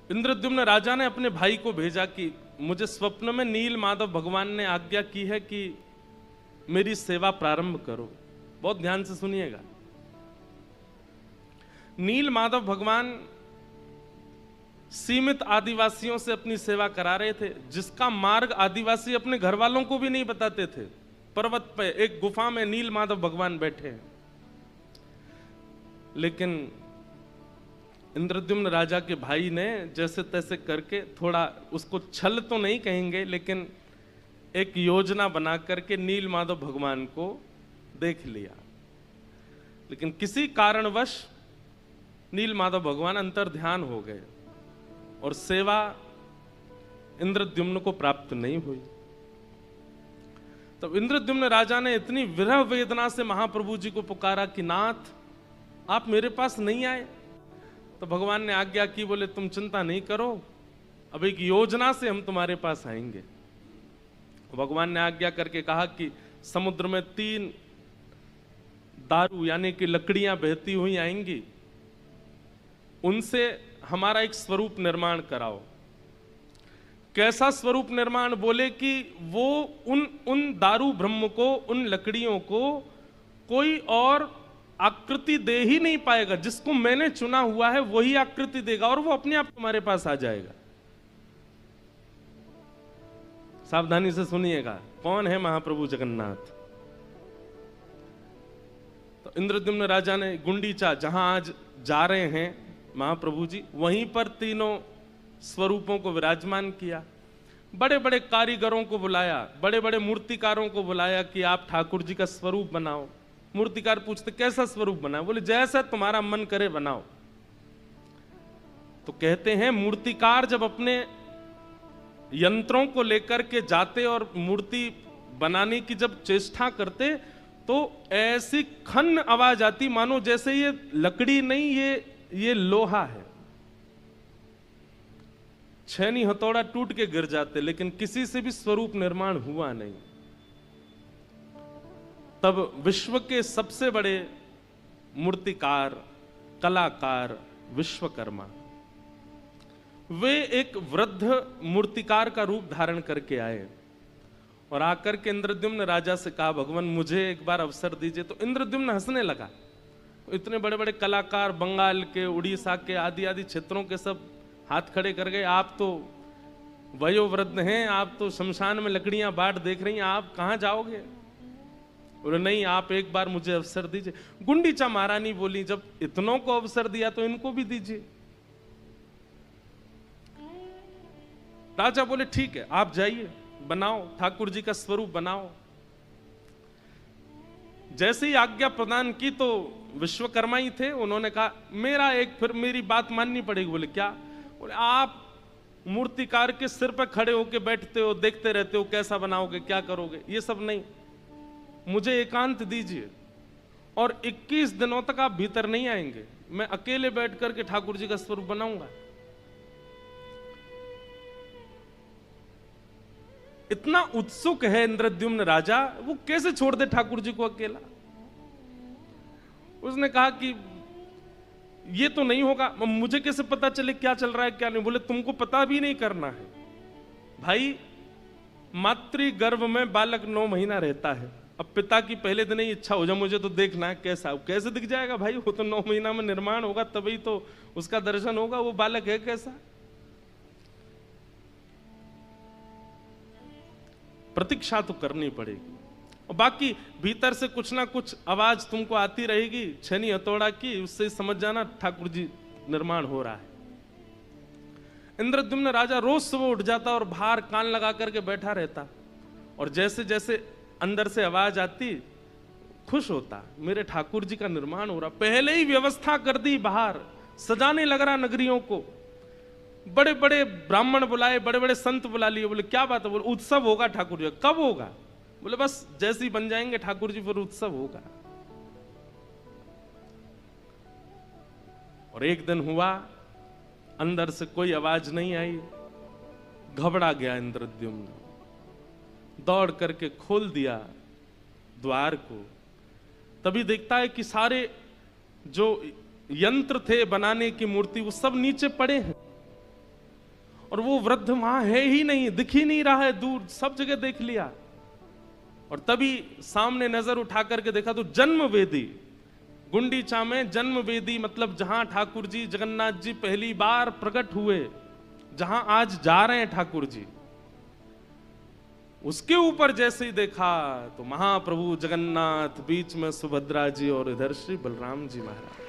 इंद्रद्युम्न राजा ने अपने भाई को भेजा कि मुझे स्वप्न में नील माधव भगवान ने आज्ञा की है कि मेरी सेवा प्रारंभ करो। बहुत ध्यान से सुनिएगा। नील माधव भगवान सीमित आदिवासियों से अपनी सेवा करा रहे थे, जिसका मार्ग आदिवासी अपने घर वालों को भी नहीं बताते थे। पर्वत पे एक गुफा में नील माधव भगवान बैठे हैं। लेकिन इंद्रद्युम्न राजा के भाई ने जैसे तैसे करके, थोड़ा उसको छल तो नहीं कहेंगे, लेकिन एक योजना बना करके नील माधव भगवान को देख लिया। लेकिन किसी कारणवश नील माधव भगवान अंतर ध्यान हो गए और सेवा इंद्रद्युम्न को प्राप्त नहीं हुई। तब इंद्रद्युम्न राजा ने इतनी विरह वेदना से महाप्रभु जी को पुकारा कि नाथ, आप मेरे पास नहीं आए। तो भगवान ने आज्ञा की, बोले तुम चिंता नहीं करो, अब एक योजना से हम तुम्हारे पास आएंगे। भगवान ने आज्ञा करके कहा कि समुद्र में 3 दारू यानी कि लकड़ियां बहती हुई आएंगी, उनसे हमारा एक स्वरूप निर्माण कराओ। कैसा स्वरूप निर्माण? बोले कि वो उन दारू ब्रह्म को, उन लकड़ियों को कोई और आकृति दे ही नहीं पाएगा। जिसको मैंने चुना हुआ है वही आकृति देगा और वो अपने आप तुम्हारे पास आ जाएगा। सावधानी से सुनिएगा, कौन है महाप्रभु जगन्नाथ। तो इंद्रद्युम्न राजा ने गुंडीचा, जहां आज जा रहे हैं महाप्रभु जी, वहीं पर तीनों स्वरूपों को विराजमान किया। बड़े बड़े कारीगरों को बुलाया, बड़े बड़े मूर्तिकारों को बुलाया कि आप ठाकुर जी का स्वरूप बनाओ। मूर्तिकार पूछते कैसा स्वरूप बनाओ? बोले जैसा तुम्हारा मन करे बनाओ। तो कहते हैं मूर्तिकार जब अपने यंत्रों को लेकर के जाते और मूर्ति बनाने की जब चेष्टा करते, तो ऐसी खन्न आवाज आती मानो जैसे ये लकड़ी नहीं, ये लोहा है। छेनी हथौड़ा टूट के गिर जाते, लेकिन किसी से भी स्वरूप निर्माण हुआ नहीं। तब विश्व के सबसे बड़े मूर्तिकार, कलाकार विश्वकर्मा, वे एक वृद्ध मूर्तिकार का रूप धारण करके आए और आकर के इंद्रद्युम्न राजा से कहा, भगवान मुझे एक बार अवसर दीजिए। तो इंद्रद्युम्न हंसने लगा। इतने बड़े बड़े कलाकार बंगाल के, उड़ीसा के, आदि आदि क्षेत्रों के सब हाथ खड़े कर गए। आप तो वयोवृद्ध हैं, आप तो शमशान में लकड़ियां बाट देख रही हैं, आप कहां जाओगे? बोले नहीं, आप एक बार मुझे अवसर दीजिए। गुंडीचा महारानी बोली, जब इतनों को अवसर दिया तो इनको भी दीजिए। राजा बोले ठीक है, आप जाइए, बनाओ, ठाकुर जी का स्वरूप बनाओ। जैसे ही आज्ञा प्रदान की तो विश्वकर्मा ही थे, उन्होंने कहा फिर मेरी बात माननी पड़ेगी। बोले क्या? बोले आप मूर्तिकार के सिर पर खड़े होके बैठते हो, देखते रहते हो कैसा बनाओगे, क्या करोगे, ये सब नहीं, मुझे एकांत दीजिए। और 21 दिनों तक आप भीतर नहीं आएंगे, मैं अकेले बैठ करके ठाकुर जी का स्वरूप बनाऊंगा। इतना उत्सुक है इंद्रद्युम्न राजा, वो कैसे छोड़ दे ठाकुर जी को अकेला। उसने कहा कि ये तो नहीं होगा, मुझे कैसे पता चले क्या चल रहा है क्या नहीं। बोले तुमको पता भी नहीं करना है भाई, मातृ गर्भ में बालक 9 महीना रहता है। अब पिता की पहले दिन ही इच्छा हो जाए मुझे तो देखना है कैसे दिख जाएगा भाई, वो तो 9 महीना में निर्माण होगा, तभी तो उसका दर्शन होगा, वो बालक है कैसा। प्रतीक्षा तो करनी पड़ेगी। और बाकी भीतर से कुछ ना कुछ आवाज तुमको आती रहेगी छेनी हथौड़ा की, उससे समझ जाना ठाकुर जी निर्माण हो रहा है। इंद्रद्युम्न राजा रोज सुबह उठ जाता और बाहर कान लगा करके बैठा रहता, और जैसे जैसे अंदर से आवाज आती खुश होता, मेरे ठाकुर जी का निर्माण हो रहा। पहले ही व्यवस्था कर दी, बाहर सजाने लग रहा नगरियों को, बड़े बड़े ब्राह्मण बुलाए, बड़े बड़े संत बुला लिए। बोले क्या बात है? बोले उत्सव होगा ठाकुर जी। कब होगा? बोले बस जैसे ही बन जाएंगे ठाकुर जी फिर उत्सव होगा। और एक दिन हुआ, अंदर से कोई आवाज नहीं आई, घबरा गया इंद्रद्युम्न, दौड़ करके खोल दिया द्वार को। तभी देखता है कि सारे जो यंत्र थे बनाने की मूर्ति वो सब नीचे पड़े हैं। और वो वृद्ध वहां है ही नहीं, दिख ही नहीं रहा है, दूर सब जगह देख लिया। और तभी सामने नजर उठा करके देखा तो जन्म वेदी, गुंडीचा में जन्म वेदी, मतलब जहां ठाकुर जी जगन्नाथ जी पहली बार प्रकट हुए, जहां आज जा रहे हैं ठाकुर जी, उसके ऊपर जैसे ही देखा तो महाप्रभु जगन्नाथ, बीच में सुभद्रा जी और इधर श्री बलराम जी महाराज।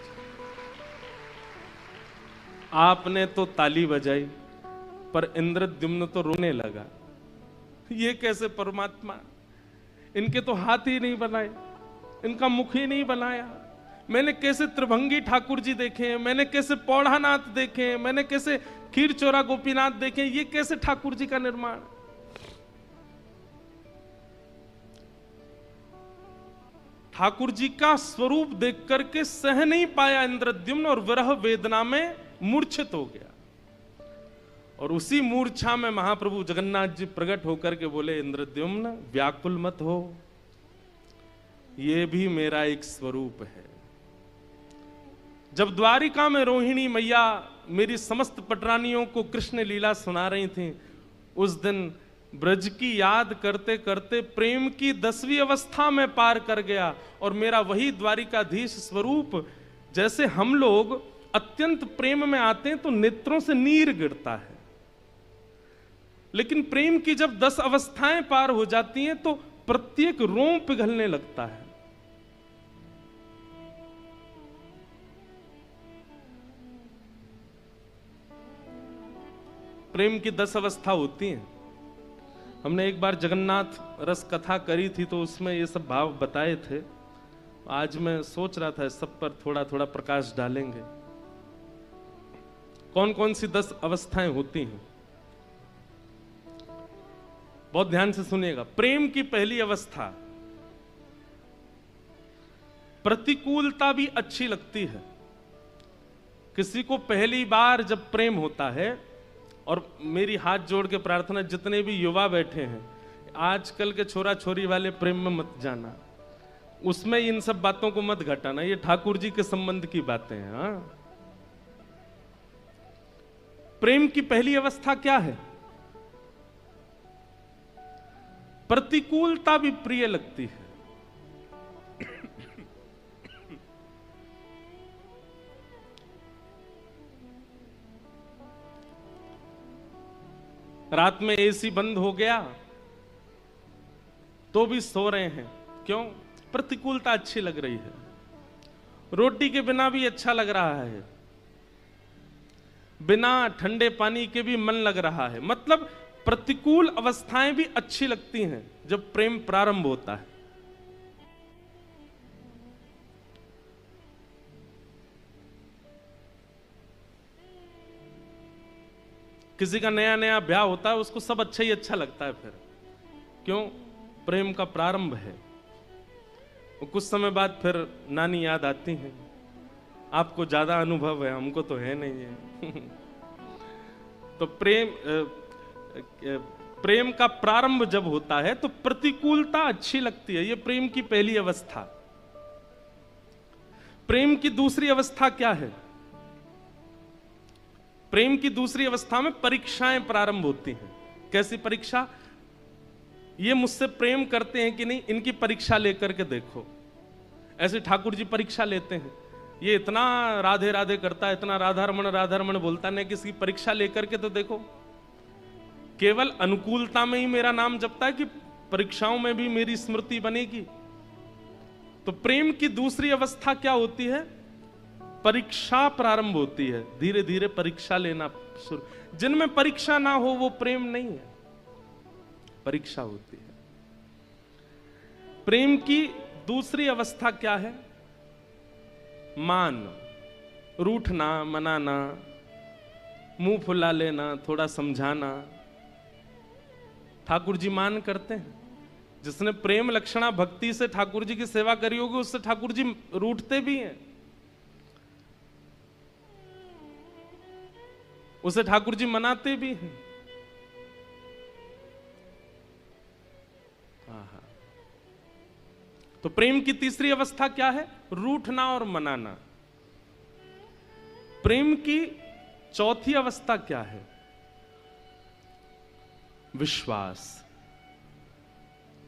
आपने तो ताली बजाई पर इंद्रद्युम्न तो रोने लगा। ये कैसे परमात्मा, इनके तो हाथ ही नहीं बनाए, इनका मुख ही नहीं बनाया। मैंने कैसे त्रिभंगी ठाकुर जी देखे, मैंने कैसे पौढ़ानाथ देखे, मैंने कैसे खीर चोरा गोपीनाथ देखे, ये कैसे ठाकुर जी का निर्माण। ठाकुर जी का स्वरूप देख करके सह नहीं पाया इंद्रद्युम्न और विरह वेदना में मूर्छित हो गया। और उसी मूर्छा में महाप्रभु जगन्नाथ जी प्रकट होकर के बोले, इंद्रद्युम्न व्याकुल मत हो, ये भी मेरा एक स्वरूप है। जब द्वारिका में रोहिणी मैया मेरी समस्त पटरानियों को कृष्ण लीला सुना रही थी, उस दिन ब्रज की याद करते करते प्रेम की 10वीं अवस्था में पार कर गया। और मेरा वही द्वारिकाधीश स्वरूप, जैसे हम लोग अत्यंत प्रेम में आते हैं तो नेत्रों से नीर गिरता है, लेकिन प्रेम की जब 10 अवस्थाएं पार हो जाती हैं तो प्रत्येक रोम पिघलने लगता है। प्रेम की 10 अवस्था होती हैं। हमने एक बार जगन्नाथ रस कथा करी थी तो उसमें ये सब भाव बताए थे। आज मैं सोच रहा था इस सब पर थोड़ा थोड़ा प्रकाश डालेंगे। कौन कौन सी 10 अवस्थाएं होती हैं, बहुत ध्यान से सुनिएगा। प्रेम की पहली अवस्था, प्रतिकूलता भी अच्छी लगती है। किसी को पहली बार जब प्रेम होता है, और मेरी हाथ जोड़ के प्रार्थना, जितने भी युवा बैठे हैं, आजकल के छोरा छोरी वाले प्रेम में मत जाना, उसमें इन सब बातों को मत घटाना, ये ठाकुर जी के संबंध की बातें हैं। हाँ, प्रेम की पहली अवस्था क्या है? प्रतिकूलता भी प्रिय लगती है। रात में एसी बंद हो गया तो भी सो रहे हैं, क्यों? प्रतिकूलता अच्छी लग रही है। रोटी के बिना भी अच्छा लग रहा है, बिना ठंडे पानी के भी मन लग रहा है। मतलब प्रतिकूल अवस्थाएं भी अच्छी लगती हैं जब प्रेम प्रारंभ होता है। किसी का नया नया ब्याह होता है, उसको सब अच्छा ही अच्छा लगता है फिर, क्यों? प्रेम का प्रारंभ है। कुछ समय बाद फिर नानी याद आती है। आपको ज्यादा अनुभव है, हमको तो है नहीं है। तो प्रेम का प्रारंभ जब होता है तो प्रतिकूलता अच्छी लगती है। ये प्रेम की पहली अवस्था। प्रेम की दूसरी अवस्था क्या है? प्रेम की दूसरी अवस्था में परीक्षाएं प्रारंभ होती हैं। कैसी परीक्षा? ये मुझसे प्रेम करते हैं कि नहीं, इनकी परीक्षा लेकर के देखो। ऐसे ठाकुर जी परीक्षा लेते हैं, ये इतना राधे राधे करता है, इतना राधा रमण बोलता, नहीं किसी परीक्षा लेकर के तो देखो। केवल अनुकूलता में ही मेरा नाम जपता है कि परीक्षाओं में भी मेरी स्मृति बनेगी? तो प्रेम की दूसरी अवस्था क्या होती है? परीक्षा प्रारंभ होती है। धीरे धीरे परीक्षा लेना शुरू। जिनमें परीक्षा ना हो वो प्रेम नहीं है, परीक्षा होती है। प्रेम की दूसरी अवस्था क्या है? मान, रूठना, मनाना, मुंह फुला लेना, थोड़ा समझाना। ठाकुर जी मान करते हैं। जिसने प्रेम लक्षणा भक्ति से ठाकुर जी की सेवा करी होगी, उससे ठाकुर जी रूठते भी हैं, उसे ठाकुर जी मनाते भी हैं। तो प्रेम की तीसरी अवस्था क्या है? रूठना और मनाना। प्रेम की चौथी अवस्था क्या है? विश्वास।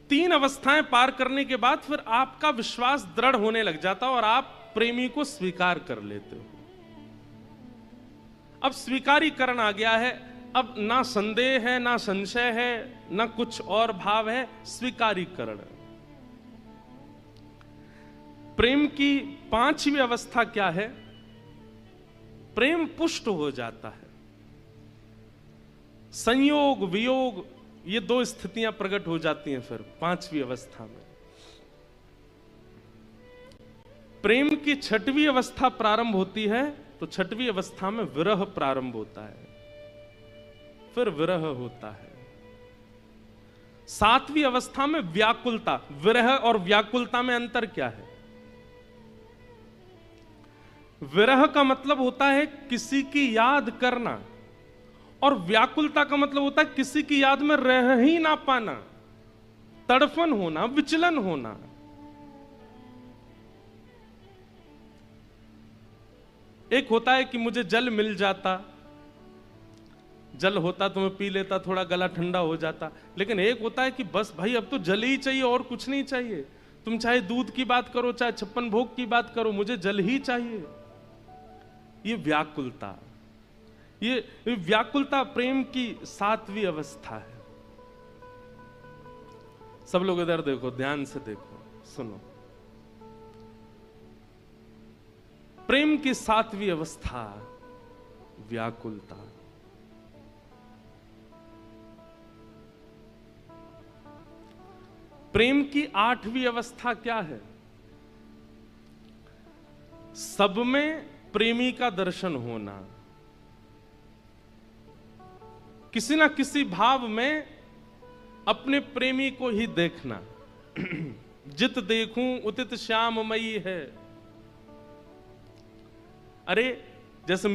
3 अवस्थाएं पार करने के बाद फिर आपका विश्वास दृढ़ होने लग जाता और आप प्रेमी को स्वीकार कर लेते हो। अब स्वीकारीकरण आ गया है, अब ना संदेह है, ना संशय है, ना कुछ और भाव है, स्वीकारीकरण। प्रेम की 5वीं अवस्था क्या है? प्रेम पुष्ट हो जाता है। संयोग वियोग ये 2 स्थितियां प्रकट हो जाती हैं फिर 5वीं अवस्था में। प्रेम की 6वीं अवस्था प्रारंभ होती है तो 6वीं अवस्था में विरह प्रारंभ होता है, फिर विरह होता है। 7वीं अवस्था में व्याकुलता। विरह और व्याकुलता में अंतर क्या है? विरह का मतलब होता है किसी की याद करना, और व्याकुलता का मतलब होता है किसी की याद में रह ही ना पाना, तड़फन होना, विचलन होना। एक होता है कि मुझे जल मिल जाता, जल होता तो मैं पी लेता, थोड़ा गला ठंडा हो जाता। लेकिन एक होता है कि बस भाई अब तो जल ही चाहिए और कुछ नहीं चाहिए। तुम चाहे दूध की बात करो, चाहे 56 भोग की बात करो, मुझे जल ही चाहिए। ये व्याकुलता, ये व्याकुलता प्रेम की 7वीं अवस्था है। सब लोग इधर देखो, ध्यान से देखो, सुनो। प्रेम की 7वीं अवस्था व्याकुलता। प्रेम की 8वीं अवस्था क्या है? सब में प्रेमी का दर्शन होना, किसी ना किसी भाव में अपने प्रेमी को ही देखना। जित देखूं उतित श्याममयी है। अरे जैसे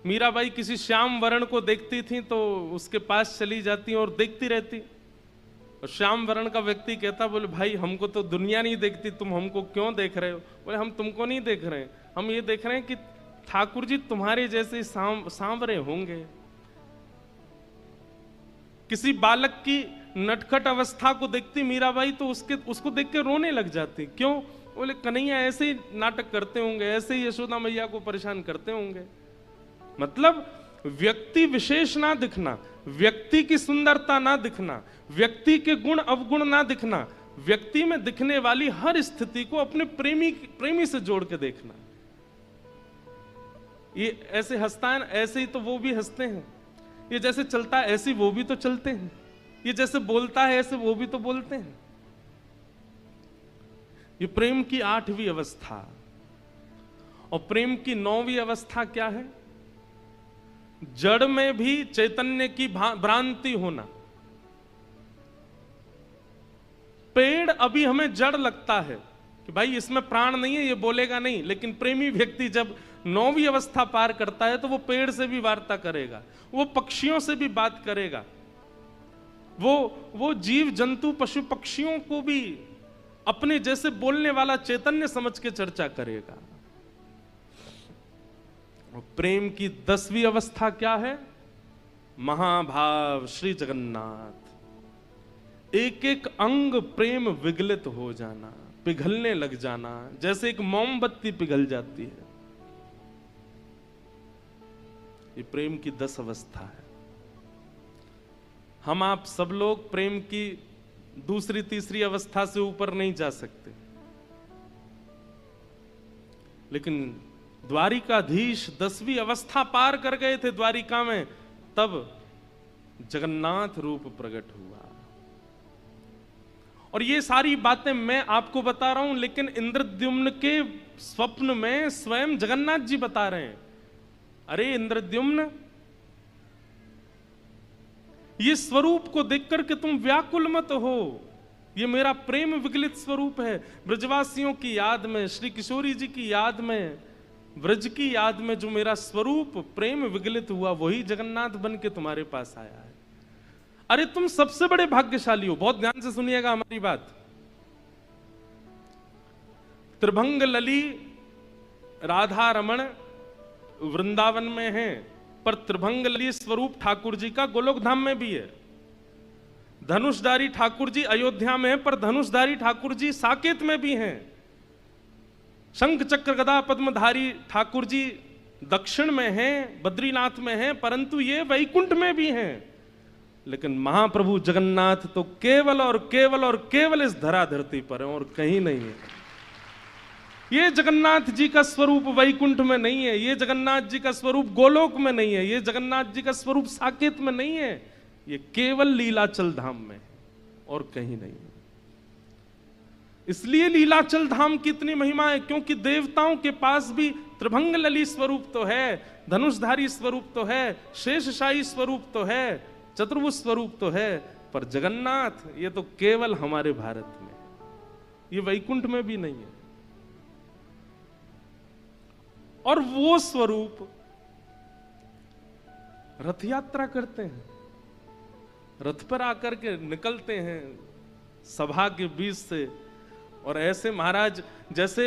मीराबाई किसी श्याम वर्ण को देखती थी तो उसके पास चली जाती और देखती रहती, और श्याम वर्ण का व्यक्ति कहता, बोले भाई हमको तो दुनिया नहीं देखती, तुम हमको क्यों देख रहे हो? बोले हम तुमको नहीं देख रहे हैं, हम ये देख रहे हैं कि ठाकुर जी तुम्हारे जैसे सांवरे होंगे। किसी बालक की नटखट अवस्था को देखती मीराबाई तो उसको देख के रोने लग जाती। क्यों? बोले कन्हैया ऐसे ही नाटक करते होंगे, ऐसे ही यशोदा मैया को परेशान करते होंगे। मतलब व्यक्ति विशेष ना दिखना, व्यक्ति की सुंदरता ना दिखना, व्यक्ति के गुण अवगुण ना दिखना, व्यक्ति में दिखने वाली हर स्थिति को अपने प्रेमी से जोड़ के देखना। ये ऐसे हंसता है, ऐसे ही तो वो भी हंसते हैं। ये जैसे चलता है ऐसे वो भी तो चलते हैं। ये जैसे बोलता है ऐसे वो भी तो बोलते हैं। ये प्रेम की 8वीं अवस्था। और प्रेम की 9वीं अवस्था क्या है? जड़ में भी चैतन्य की भ्रांति होना। पेड़ अभी हमें जड़ लगता है कि भाई इसमें प्राण नहीं है, ये बोलेगा नहीं, लेकिन प्रेमी व्यक्ति जब 9वीं अवस्था पार करता है तो वो पेड़ से भी वार्ता करेगा, वो पक्षियों से भी बात करेगा, वो जीव जंतु पशु पक्षियों को भी अपने जैसे बोलने वाला चैतन्य समझ के चर्चा करेगा। और प्रेम की 10वीं अवस्था क्या है? महाभाव श्री जगन्नाथ। एक एक अंग प्रेम विगलित हो जाना, पिघलने लग जाना, जैसे एक मोमबत्ती पिघल जाती है। ये प्रेम की 10 अवस्था है। हम आप सब लोग प्रेम की 2री 3री अवस्था से ऊपर नहीं जा सकते, लेकिन द्वारिकाधीश 10वीं अवस्था पार कर गए थे द्वारिका में, तब जगन्नाथ रूप प्रकट हुआ। और ये सारी बातें मैं आपको बता रहा हूं, लेकिन इंद्रद्युम्न के स्वप्न में स्वयं जगन्नाथ जी बता रहे हैं, अरे इंद्रद्युम्न, ये स्वरूप को देखकर के तुम व्याकुल मत हो, ये मेरा प्रेम विगलित स्वरूप है। ब्रजवासियों की याद में, श्री किशोरी जी की याद में, ब्रज की याद में जो मेरा स्वरूप प्रेम विगलित हुआ, वही जगन्नाथ बन के तुम्हारे पास आया है। अरे तुम सबसे बड़े भाग्यशाली हो। बहुत ध्यान से सुनिएगा हमारी बात। त्रिभंग लली राधा रमण वृंदावन में हैं, पर त्रिभंगली स्वरूप ठाकुर जी का गोलोक धाम में भी है। धनुषधारी ठाकुर जी अयोध्या में है, पर धनुषधारी ठाकुर जी साकेत में भी हैं। शंख चक्र गदा पद्मधारी ठाकुर जी दक्षिण में हैं, बद्रीनाथ में हैं, परंतु ये वैकुंठ में भी हैं। लेकिन महाप्रभु जगन्नाथ तो केवल और केवल और केवल इस धरा धरती पर है और कहीं नहीं है। ये जगन्नाथ जी का स्वरूप वैकुंठ में नहीं है, ये जगन्नाथ जी का स्वरूप गोलोक में नहीं है, ये जगन्नाथ जी का स्वरूप साकेत में नहीं है, ये केवल लीलाचल धाम में है और कहीं नहीं है। इसलिए लीलाचल धाम की इतनी महिमा है, क्योंकि देवताओं के पास भी त्रिभंग लली स्वरूप तो है, धनुषधारी स्वरूप तो है, शेषशाही स्वरूप तो है, चतुर्भुज स्वरूप तो है, पर जगन्नाथ ये तो केवल हमारे भारत में, ये वैकुंठ में भी नहीं है। और वो स्वरूप रथ यात्रा करते हैं, रथ पर आकर के निकलते हैं सभा के बीच से। और ऐसे महाराज, जैसे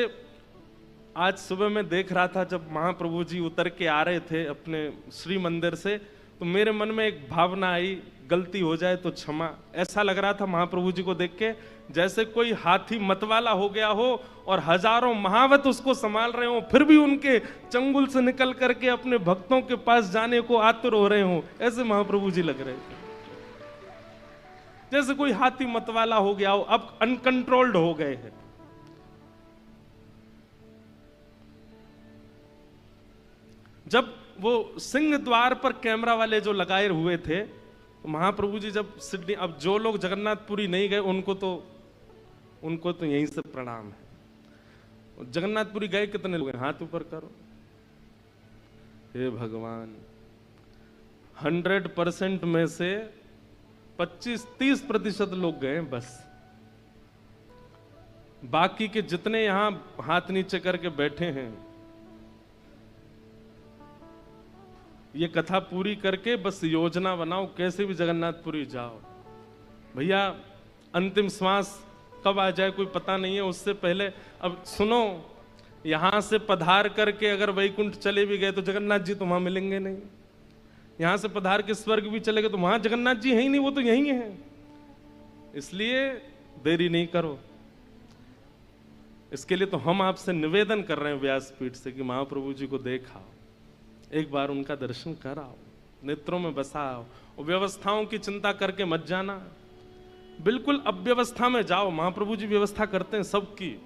आज सुबह मैं देख रहा था जब महाप्रभु जी उतर के आ रहे थे अपने श्री मंदिर से, तो मेरे मन में एक भावना आई, गलती हो जाए तो क्षमा। ऐसा लग रहा था महाप्रभु जी को देख के जैसे कोई हाथी मतवाला हो गया हो और हजारों महावत उसको संभाल रहे हो, फिर भी उनके चंगुल से निकल करके अपने भक्तों के पास जाने को आतुर हो रहे हो। ऐसे महाप्रभु जी लग रहे थे, जैसे कोई हाथी मतवाला हो गया हो, अब अनकंट्रोल्ड हो गए हैं। जब वो सिंह द्वार पर कैमरा वाले जो लगाए हुए थे, तो महाप्रभु जी जब सिडनी, अब जो लोग जगन्नाथपुरी नहीं गए उनको तो यहीं से प्रणाम है। जगन्नाथपुरी गए कितने लोग हैं? हाथ ऊपर करो। हे भगवान, 100% में से 25-30% लोग गए बस। बाकी के जितने यहां हाथ नीचे करके बैठे हैं, ये कथा पूरी करके बस योजना बनाओ कैसे भी जगन्नाथपुरी जाओ। भैया अंतिम श्वास कब आ जाए कोई पता नहीं है, उससे पहले अब सुनो, यहां से पधार करके अगर वैकुंठ चले भी गए तो जगन्नाथ जी तो वहां मिलेंगे नहीं। यहां से पधार के स्वर्ग भी चले गए तो वहां जगन्नाथ जी है ही नहीं, वो तो यहीं है। इसलिए देरी नहीं करो। इसके लिए तो हम आपसे निवेदन कर रहे हैं व्यासपीठ से कि महाप्रभु जी को देखा, एक बार उनका दर्शन कराओ, नेत्रों में बसाओ। और व्यवस्थाओं की चिंता करके मत जाना, बिल्कुल अव्यवस्था में जाओ। महाप्रभु जी व्यवस्था करते हैं सबकी।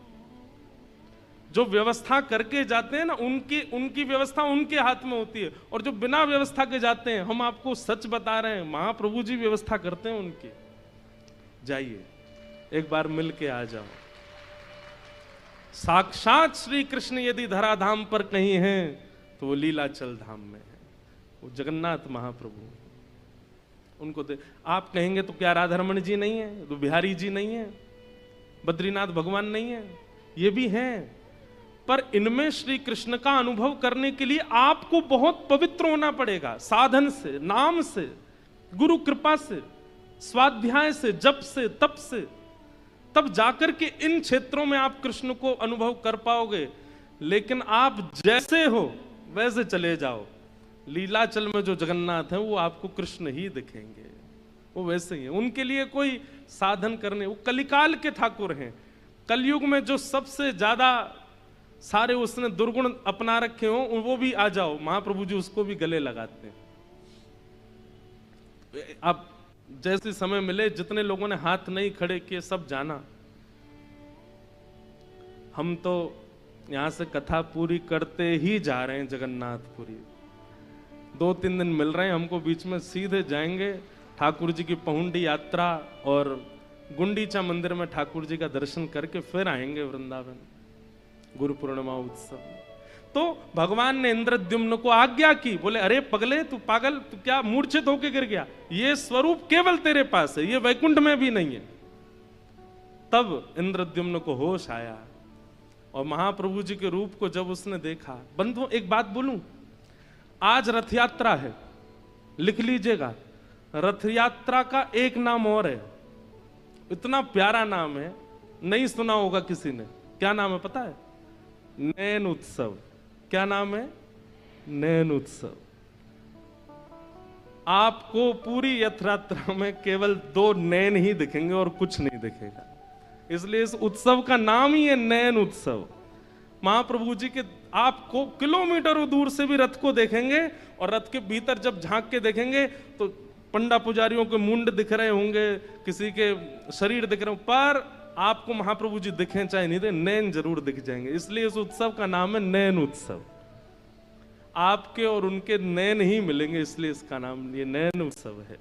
जो व्यवस्था करके जाते हैं ना, उनकी व्यवस्था उनके हाथ में होती है। और जो बिना व्यवस्था के जाते हैं, हम आपको सच बता रहे हैं, महाप्रभु जी व्यवस्था करते हैं उनकी। जाइए एक बार मिल के आ जाओ। साक्षात श्री कृष्ण यदि धराधाम पर कहीं हैं तो वो लीलाचल धाम में है, वो जगन्नाथ महाप्रभु। उनको आप कहेंगे तो क्या राधारमण जी नहीं है, तो बिहारी जी नहीं है, बद्रीनाथ भगवान नहीं है? ये भी हैं, पर इनमें श्री कृष्ण का अनुभव करने के लिए आपको बहुत पवित्र होना पड़ेगा। साधन से, नाम से, गुरु कृपा से, स्वाध्याय से, जप से, तप से, तब जाकर के इन क्षेत्रों में आप कृष्ण को अनुभव कर पाओगे। लेकिन आप जैसे हो वैसे चले जाओ, लीलाचल में जो जगन्नाथ हैं वो आपको कृष्ण ही दिखेंगे, वो वैसे ही है। उनके लिए कोई साधन करने, वो कलिकाल के ठाकुर हैं। कलयुग में जो सबसे ज्यादा सारे उसने दुर्गुण अपना रखे हो, वो भी आ जाओ, महाप्रभु जी उसको भी गले लगाते हैं। आप जैसे समय मिले, जितने लोगों ने हाथ नहीं खड़े किए सब जाना। हम तो यहां से कथा पूरी करते ही जा रहे हैं जगन्नाथपुरी। 2-3 दिन मिल रहे हैं हमको, बीच में सीधे जाएंगे ठाकुर जी की पहुंडी यात्रा और गुंडीचा मंदिर में ठाकुर जी का दर्शन करके फिर आएंगे वृंदावन गुरु पूर्णिमा उत्सव। तो भगवान ने इंद्रद्युम्न को आज्ञा की, बोले अरे पगले, तू पागल, तू क्या मूर्छित होके गिर गया? ये स्वरूप केवल तेरे पास है, ये वैकुंठ में भी नहीं है। तब इंद्रद्युम्न को होश आया और महाप्रभु जी के रूप को जब उसने देखा। बंधुओं एक बात बोलूं, आज रथ यात्रा है, लिख लीजिएगा, रथ यात्रा का एक नाम और है, इतना प्यारा नाम है, नहीं सुना होगा किसी ने। क्या नाम है पता है? नयन उत्सव। क्या नाम है? नयन उत्सव। आपको पूरी यात्रा में केवल 2 नैन ही दिखेंगे और कुछ नहीं दिखेगा। इसलिए इस उत्सव का नाम ही है नैन उत्सव। महाप्रभु जी के आपको किलोमीटरों दूर से भी रथ को देखेंगे और रथ के भीतर जब झांक के देखेंगे तो पंडा पुजारियों के मुंड दिख रहे होंगे, किसी के शरीर दिख रहे होंगे, पर आपको महाप्रभु जी दिखें चाहे नहीं दे, नैन जरूर दिख जाएंगे। इसलिए इस उत्सव का नाम है नैन उत्सव। आपके और उनके नैन ही मिलेंगे, इसलिए इसका नाम ये नैन उत्सव है।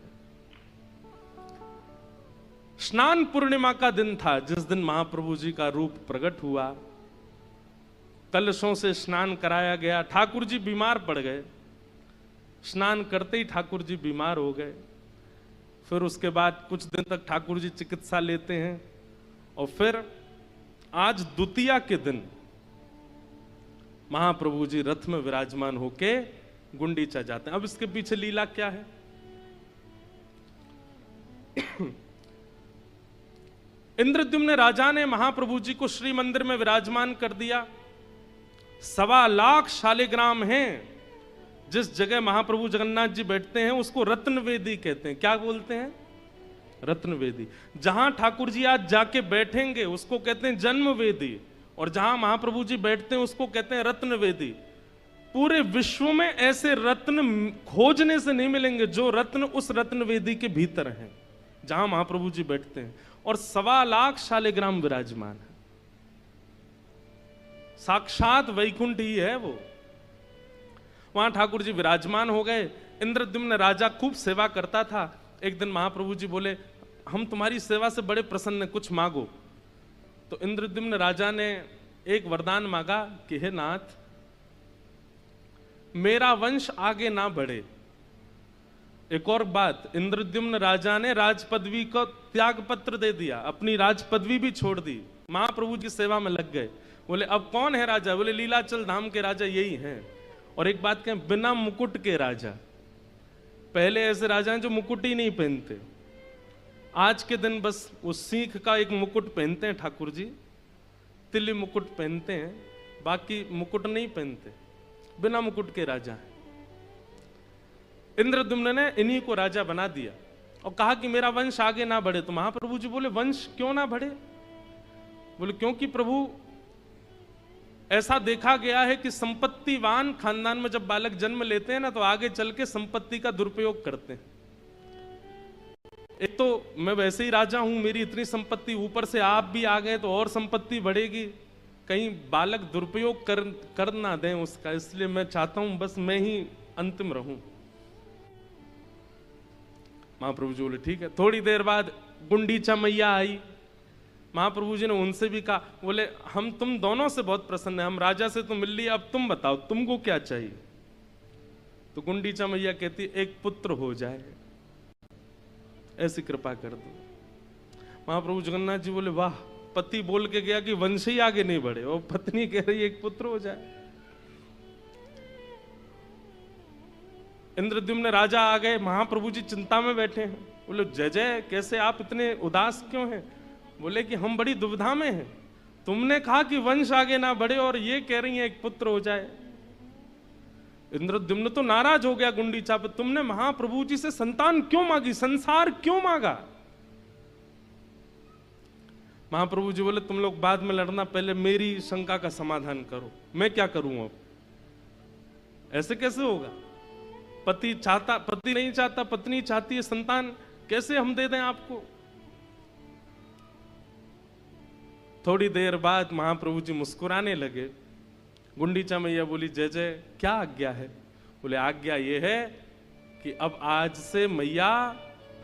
स्नान पूर्णिमा का दिन था जिस दिन महाप्रभु जी का रूप प्रकट हुआ। कलशों से स्नान कराया गया। ठाकुर जी बीमार पड़ गए। स्नान करते ही ठाकुर जी बीमार हो गए। फिर उसके बाद कुछ दिन तक ठाकुर जी चिकित्सा लेते हैं और फिर आज द्वितीया के दिन महाप्रभु जी रथ में विराजमान होके गुंडीचा जाते हैं। अब इसके पीछे लीला क्या है? इंद्रद्युम्न राजा ने महाप्रभु जी को श्री मंदिर में विराजमान कर दिया। 1.25 लाख शालिग्राम हैं। जिस जगह महाप्रभु जगन्नाथ जी बैठते हैं उसको रत्नवेदी कहते हैं। क्या बोलते हैं? रत्नवेदी। जहां ठाकुर जी आज जाके बैठेंगे उसको कहते हैं जन्मवेदी, और जहां महाप्रभु जी बैठते हैं उसको कहते हैं रत्नवेदी। पूरे विश्व में ऐसे रत्न खोजने से नहीं मिलेंगे जो रत्न उस रत्नवेदी के भीतर हैं जहां महाप्रभु जी बैठते हैं। और 1.25 लाख शालिग्राम विराजमान है। साक्षात वैकुंठ ही है वो। वहां ठाकुर जी विराजमान हो गए। इंद्रद्युम्न राजा खूब सेवा करता था। एक दिन महाप्रभु जी बोले, हम तुम्हारी सेवा से बड़े प्रसन्न हैं, कुछ मांगो। तो इंद्रद्युम्न राजा ने एक वरदान मांगा कि हे नाथ, मेरा वंश आगे ना बढ़े। एक और बात, इंद्रद्युम्न राजा ने राज पदवी को त्याग पत्र दे दिया, अपनी राज पदवी भी छोड़ दी, महाप्रभु की सेवा में लग गए। बोले अब कौन है राजा? बोले लीलाचल धाम के राजा यही हैं। और एक बात कहें, बिना मुकुट के राजा। पहले ऐसे राजा हैं जो मुकुट ही नहीं पहनते। आज के दिन बस वो सीख का एक मुकुट पहनते हैं ठाकुर जी, तिली मुकुट पहनते हैं, बाकी मुकुट नहीं पहनते, बिना मुकुट के राजा हैं। इंद्रद्युम्न ने इन्हीं को राजा बना दिया और कहा कि मेरा वंश आगे ना बढ़े। तो महाप्रभु जी बोले वंश क्यों ना बढ़े? बोले क्योंकि प्रभु ऐसा देखा गया है कि संपत्तिवान खानदान में जब बालक जन्म लेते हैं ना तो आगे चल के संपत्ति का दुरुपयोग करते हैं। एक तो मैं वैसे ही राजा हूं, मेरी इतनी संपत्ति, ऊपर से आप भी आ गए तो और संपत्ति बढ़ेगी, कहीं बालक दुरुपयोग कर ना दें उसका। इसलिए मैं चाहता हूं बस मैं ही अंतिम रहूं। महाप्रभु जी बोले ठीक है। थोड़ी देर बाद गुंडीचा मैया आई। महाप्रभु जी ने उनसे भी कहा, बोले हम तुम दोनों से बहुत प्रसन्न हैं, हम राजा से तो मिल लिए, अब तुम बताओ तुमको क्या चाहिए? तो गुंडीचा मैया कहती एक पुत्र हो जाए, ऐसी कृपा कर दो। महाप्रभु जगन्नाथ जी बोले वाह, पति बोल के गया कि वंश ही आगे नहीं बढ़े और पत्नी कह रही एक पुत्र हो जाए। इंद्रद्युम्न राजा आ गए। महाप्रभु जी चिंता में बैठे हैं। बोले जय जय, कैसे आप इतने उदास क्यों हैं? बोले कि हम बड़ी दुविधा में हैं। तुमने कहा कि वंश आगे ना बढ़े और ये कह रही है एक पुत्र हो जाए। इंद्रद्युम्न तो नाराज हो गया गुंडीचा पे, तुमने महाप्रभु जी से संतान क्यों मांगी, संसार क्यों मांगा? महाप्रभु जी बोले तुम लोग बाद में लड़ना, पहले मेरी शंका का समाधान करो। मैं क्या करूं अब? ऐसे कैसे होगा? पति चाहता, पति नहीं चाहता, पत्नी चाहती है संतान, कैसे हम दे दें आपको? थोड़ी देर बाद महाप्रभु जी मुस्कुराने लगे। गुंडीचा मैया बोली जय जय, क्या आज्ञा है? बोले आज्ञा ये है कि अब आज से मैया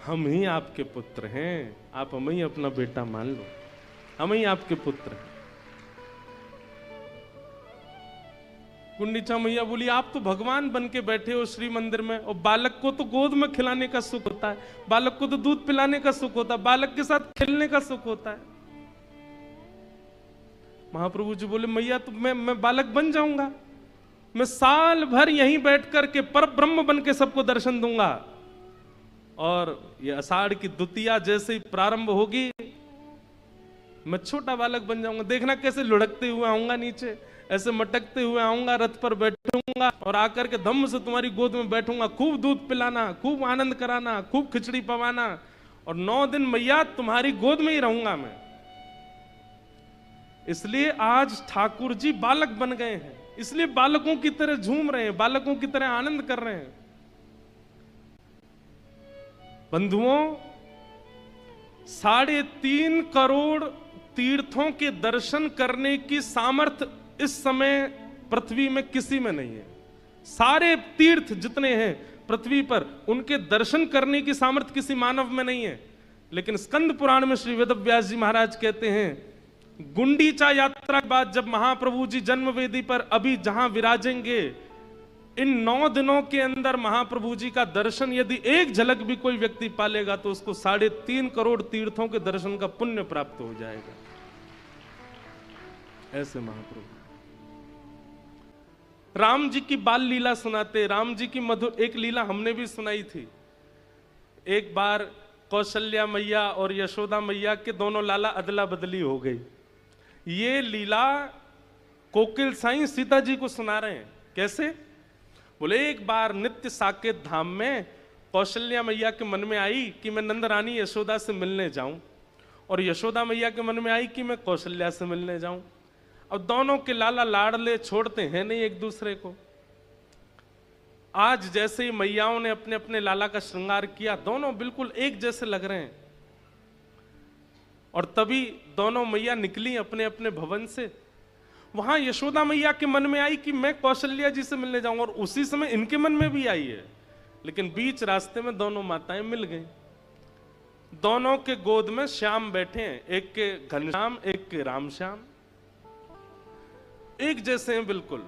हम ही आपके पुत्र हैं, आप हमें ही अपना बेटा मान लो, हम ही आपके पुत्र हैं। गुंडीचा मैया बोली आप तो भगवान बन के बैठे हो श्री मंदिर में, और बालक को तो गोद में खिलाने का सुख होता है, बालक को तो दूध पिलाने का सुख होता है, बालक के साथ खेलने का सुख होता है। महाप्रभु जी बोले मैया तो मैं बालक बन जाऊंगा, मैं साल भर यहीं बैठ कर के पर ब्रह्म बन के सबको दर्शन दूंगा, और ये आषाढ़ की द्वितीया जैसे ही प्रारंभ होगी मैं छोटा बालक बन जाऊंगा। देखना कैसे लुढ़कते हुए आऊंगा नीचे, ऐसे मटकते हुए आऊंगा, रथ पर बैठूंगा और आकर के धम्म से तुम्हारी गोद में बैठूंगा, खूब दूध पिलाना, खूब आनंद कराना, खूब खिचड़ी पवाना, और 9 दिन मैया तुम्हारी गोद में ही रहूंगा मैं। इसलिए आज ठाकुर जी बालक बन गए हैं, इसलिए बालकों की तरह झूम रहे हैं, बालकों की तरह आनंद कर रहे हैं। बंधुओं, 3.5 करोड़ तीर्थों के दर्शन करने की सामर्थ्य इस समय पृथ्वी में किसी में नहीं है। सारे तीर्थ जितने हैं पृथ्वी पर, उनके दर्शन करने की सामर्थ्य किसी मानव में नहीं है। लेकिन स्कंद पुराण में श्री वेदव्यास जी महाराज कहते हैं, गुंडीचा यात्रा के बाद जब महाप्रभु जी जन्म वेदी पर अभी जहां विराजेंगे, इन 9 दिनों के अंदर महाप्रभु जी का दर्शन यदि एक झलक भी कोई व्यक्ति पालेगा तो उसको 3.5 करोड़ तीर्थों के दर्शन का पुण्य प्राप्त हो जाएगा। ऐसे महाप्रभु। राम जी की बाल लीला सुनाते, राम जी की मधुर एक लीला हमने भी सुनाई थी। एक बार कौशल्या मैया और यशोदा मैया के दोनों लाला अदला बदली हो गई। ये लीला कोकिल साईं सीता जी को सुना रहे हैं। कैसे? बोले एक बार नित्य साकेत धाम में कौशल्या मैया के मन में आई कि मैं नंद रानी यशोदा से मिलने जाऊं, और यशोदा मैया के मन में आई कि मैं कौशल्या से मिलने जाऊं। अब दोनों के लाला लाडले छोड़ते हैं नहीं एक दूसरे को। आज जैसे ही मैयाओं ने अपने अपने लाला का श्रृंगार किया, दोनों बिल्कुल एक जैसे लग रहे हैं। और तभी दोनों मैया निकली अपने अपने भवन से। वहां यशोदा मैया के मन में आई कि मैं कौशल्या जी से मिलने जाऊंगा, और उसी समय इनके मन में भी आई है। लेकिन बीच रास्ते में दोनों माताएं मिल गई। दोनों के गोद में श्याम बैठे हैं, एक के घनश्याम, एक के रामश्याम। एक जैसे हैं बिल्कुल,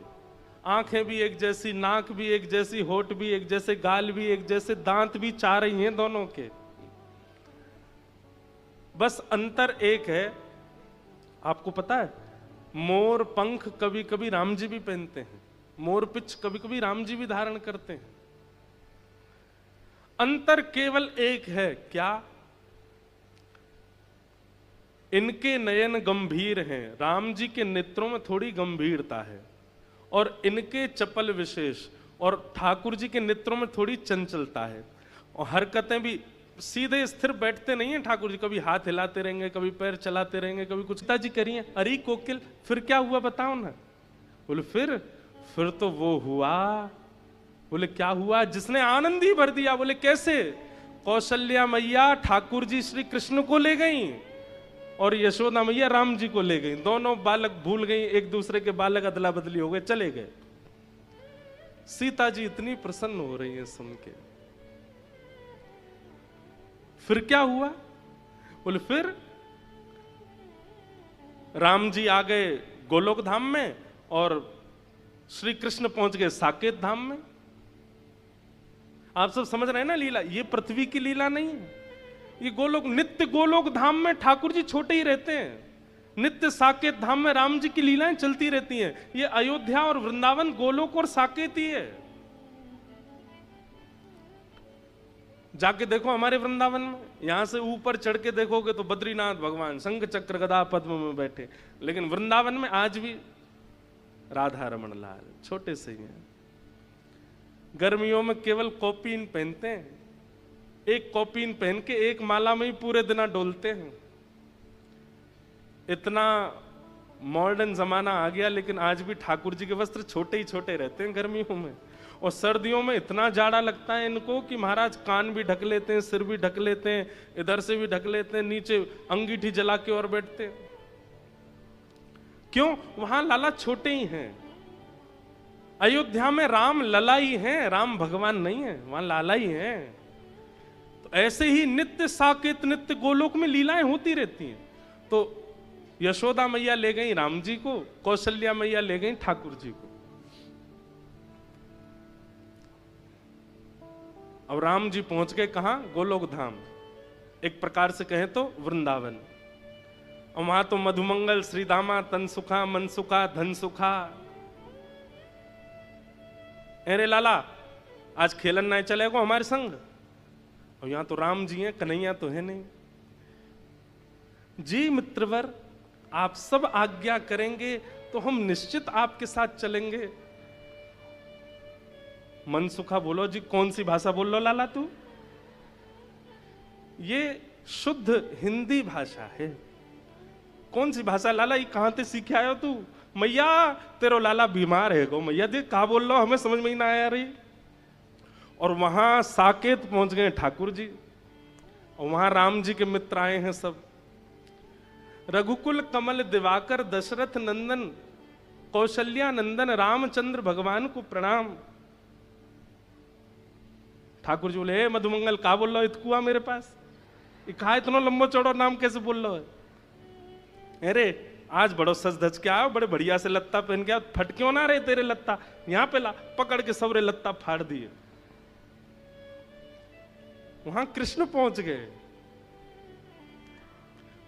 आंखें भी एक जैसी, नाक भी एक जैसी, होठ भी एक जैसे, गाल भी एक जैसे, दांत भी 4 ही हैं दोनों के। बस अंतर एक है, आपको पता है, मोर पंख कभी कभी राम जी भी पहनते हैं, मोर पिच कभी कभी राम जी भी धारण करते हैं। अंतर केवल एक है, क्या? इनके नयन गंभीर हैं, राम जी के नेत्रों में थोड़ी गंभीरता है, और इनके चपल विशेष, और ठाकुर जी के नेत्रों में थोड़ी चंचलता है। और हरकतें भी सीधे स्थिर बैठते नहीं हैं ठाकुर जी, कभी हाथ हिलाते रहेंगे, कभी पैर चलाते रहेंगे, कभी कुछ। पिताजी करिए, अरे कोकिल फिर क्या हुआ बताओ ना। बोले फिर तो वो हुआ। बोले क्या हुआ? जिसने आनंद ही भर दिया। बोले कैसे? कौशल्या मैया ठाकुर जी श्री कृष्ण को ले गई और यशोदा मैया राम जी को ले गई। दोनों बालक भूल गई, एक दूसरे के बालक अदला बदली हो गए, चले गए। सीता जी इतनी प्रसन्न हो रही है सुन के। फिर क्या हुआ? बोले फिर राम जी आ गए गोलोक धाम में और श्री कृष्ण पहुंच गए साकेत धाम में। आप सब समझ रहे हैं ना लीला? ये पृथ्वी की लीला नहीं है, ये गोलोक, नित्य गोलोक धाम में ठाकुर जी छोटे ही रहते हैं, नित्य साकेत धाम में राम जी की लीलाएं चलती रहती हैं। ये अयोध्या और वृंदावन गोलोक और साकेत ही है। जाके देखो हमारे वृंदावन में, यहां से ऊपर चढ़ के देखोगे तो बद्रीनाथ भगवान शंख चक्र गदा पद्म में बैठे, लेकिन वृंदावन में आज भी राधा रमण लाल छोटे से ही हैं। गर्मियों में केवल कॉपीन पहनते हैं, एक कॉपीन पहन के एक माला में ही पूरे दिन डोलते हैं। इतना मॉडर्न जमाना आ गया, लेकिन आज भी ठाकुर जी के वस्त्र छोटे ही छोटे रहते हैं गर्मियों में। और सर्दियों में इतना जाड़ा लगता है इनको कि महाराज कान भी ढक लेते हैं, सिर भी ढक लेते हैं, इधर से भी ढक लेते हैं, नीचे अंगीठी जला के और बैठते हैं। क्यों? वहां लाला छोटे ही हैं। अयोध्या में राम लला ही हैं, राम भगवान नहीं है, वहां लाला ही हैं। तो ऐसे ही नित्य साकेत, नित्य गोलोक में लीलाएं होती रहती हैं। तो यशोदा मैया ले गई राम जी को, कौशल्या मैया ले गई ठाकुर जी को। अब राम जी पहुंच गए कहां? गोलोक धाम, एक प्रकार से कहें तो वृंदावन। और वहां तो मधुमंगल श्रीदामा तन सुखा मन सुखा धन सुखा। अरे लाला आज खेलन नहीं चलेगा हमारे संग? और यहां तो राम जी हैं, कन्हैया तो है नहीं। जी मित्रवर, आप सब आज्ञा करेंगे, तो हम निश्चित आपके साथ चलेंगे। मनसुखा बोलो जी, कौन सी भाषा बोल लो लाला तू? ये शुद्ध हिंदी भाषा है। कौन सी भाषा लाला, ये कहां से सीखे आयो तू? मैया तेरो लाला बीमार है गो। मैया जी कहा बोल लो, हमें समझ में ही ना आया रही। और वहां साकेत पहुंच गए ठाकुर जी, और वहां राम जी के मित्र आए हैं सब। रघुकुल कमल दिवाकर दशरथ नंदन कौशल्या नंदन रामचंद्र भगवान को प्रणाम। ठाकुर जी बोले, मधुमंगल का बोल लो इतकुआ मेरे पास? कहा इतना लंबा चौड़ा नाम कैसे बोल लो है? अरे आज बड़ो सज धज के आओ, बड़े बढ़िया से लत्ता पहन के आओ, फट क्यों ना रहे तेरे लत्ता? यहां पे ला, पकड़ के सबरे लत्ता फाड़ दिए। वहां कृष्ण पहुंच गए।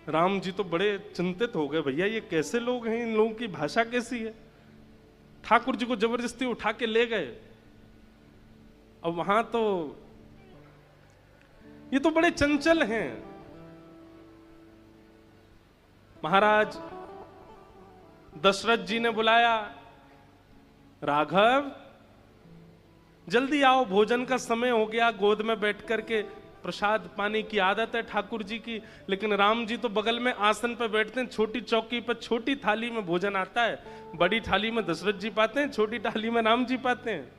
राम जी तो बड़े चिंतित हो गए, भैया ये कैसे लोग हैं, इन लोगों की भाषा कैसी है? ठाकुर जी को जबरदस्ती उठा के ले गए। अब वहां तो ये तो बड़े चंचल हैं। महाराज दशरथ जी ने बुलाया, राघव जल्दी आओ, भोजन का समय हो गया। गोद में बैठ करके प्रसाद पानी की आदत है ठाकुर जी की, लेकिन राम जी तो बगल में आसन पर बैठते हैं, छोटी चौकी पर छोटी थाली में भोजन आता है। बड़ी थाली में दशरथ जी पाते हैं, छोटी थाली में राम जी पाते हैं।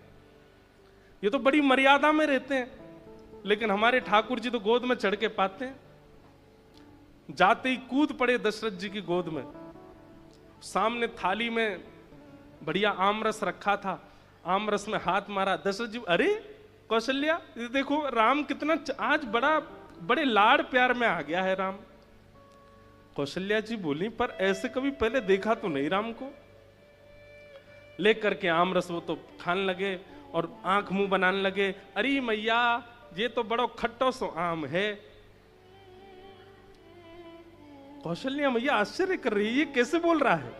ये तो बड़ी मर्यादा में रहते हैं, लेकिन हमारे ठाकुर जी तो गोद में चढ़ के पाते हैं। जाते ही कूद पड़े दशरथ जी की गोद में। सामने थाली में बढ़िया आमरस रखा था, आमरस में हाथ मारा। दशरथ जी, अरे कौशल्या देखो राम कितना आज बड़े लाड़ प्यार में आ गया है राम। कौशल्या जी बोली, पर ऐसे कभी पहले देखा तो नहीं राम को। लेकर के आमरस वो तो खाने लगे और आंख मुंह बनाने लगे। अरे मैया ये तो बड़ो खट्टो सो आम है। कौशल्या मैया आश्चर्य कर रही है, ये कैसे बोल रहा है?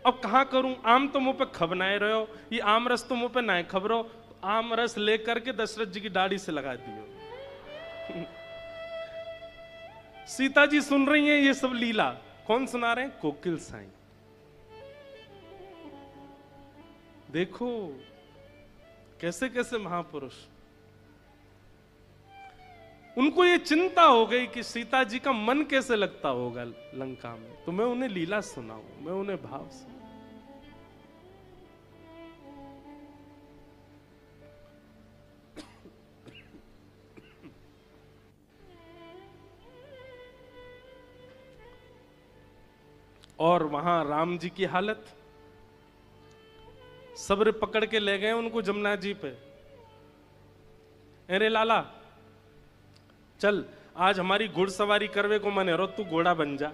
अब कहां करूं, आम तो मुंह पे खबनाए रहे हो, ये आम रस तो मुंह पे ना खबरो। तो आम रस लेकर के दशरथ जी की दाढ़ी से लगा दियो। सीता जी सुन रही हैं ये सब लीला। कौन सुना रहे हैं? कोकिल साईं। देखो कैसे कैसे महापुरुष, उनको ये चिंता हो गई कि सीता जी का मन कैसे लगता होगा लंका में, तो मैं उन्हें लीला सुनाऊं, मैं उन्हें भाव सुनाऊं। और वहां राम जी की हालत, सब्र पकड़ के ले गए उनको जमुना जी पे। अरे लाला चल, आज हमारी घुड़सवारी करवे को मन है रो, तू घोड़ा बन जा।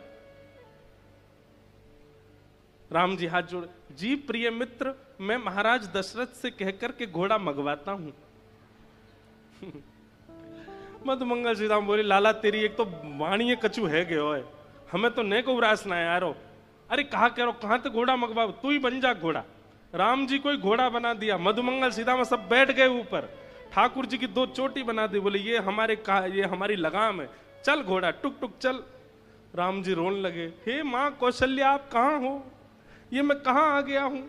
राम जी हाथ जोड़, जी प्रिय मित्र, मैं महाराज दशरथ से कहकर के घोड़ा मंगवाता हूं। मधुमंगल सीधा बोली, लाला तेरी एक तो वाणी कछु है गयो है, हमें तो ने को उरास ना यारो। अरे कहा कह रो, कहां तो घोड़ा मंगवा, तू ही बन जा घोड़ा। राम जी को ही घोड़ा बना दिया। मधुमंगल सीधा में सब बैठ गए ऊपर, ठाकुर जी की दो चोटी बना दी। बोले ये हमारी लगाम है, चल घोड़ा टुक टुक चल। राम जी रोने लगे, हे मां कौशल्या आप कहां हो, ये मैं कहां आ गया हूं।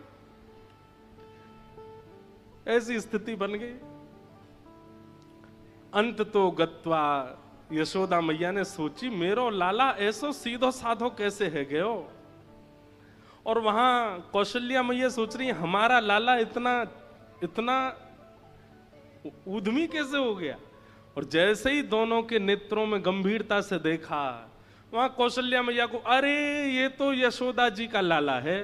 ऐसी स्थिति बन गई। अंत तो गत्वा यशोदा मैया ने सोची, मेरो लाला ऐसो सीधो साधो कैसे है गयो। और वहां कौशल्या मैया सोच रही है, हमारा लाला इतना इतना उद्यमी कैसे हो गया। और जैसे ही दोनों के नेत्रों में गंभीरता से देखा, वहां कौशल्या मैया को, अरे ये तो यशोदा जी का लाला है।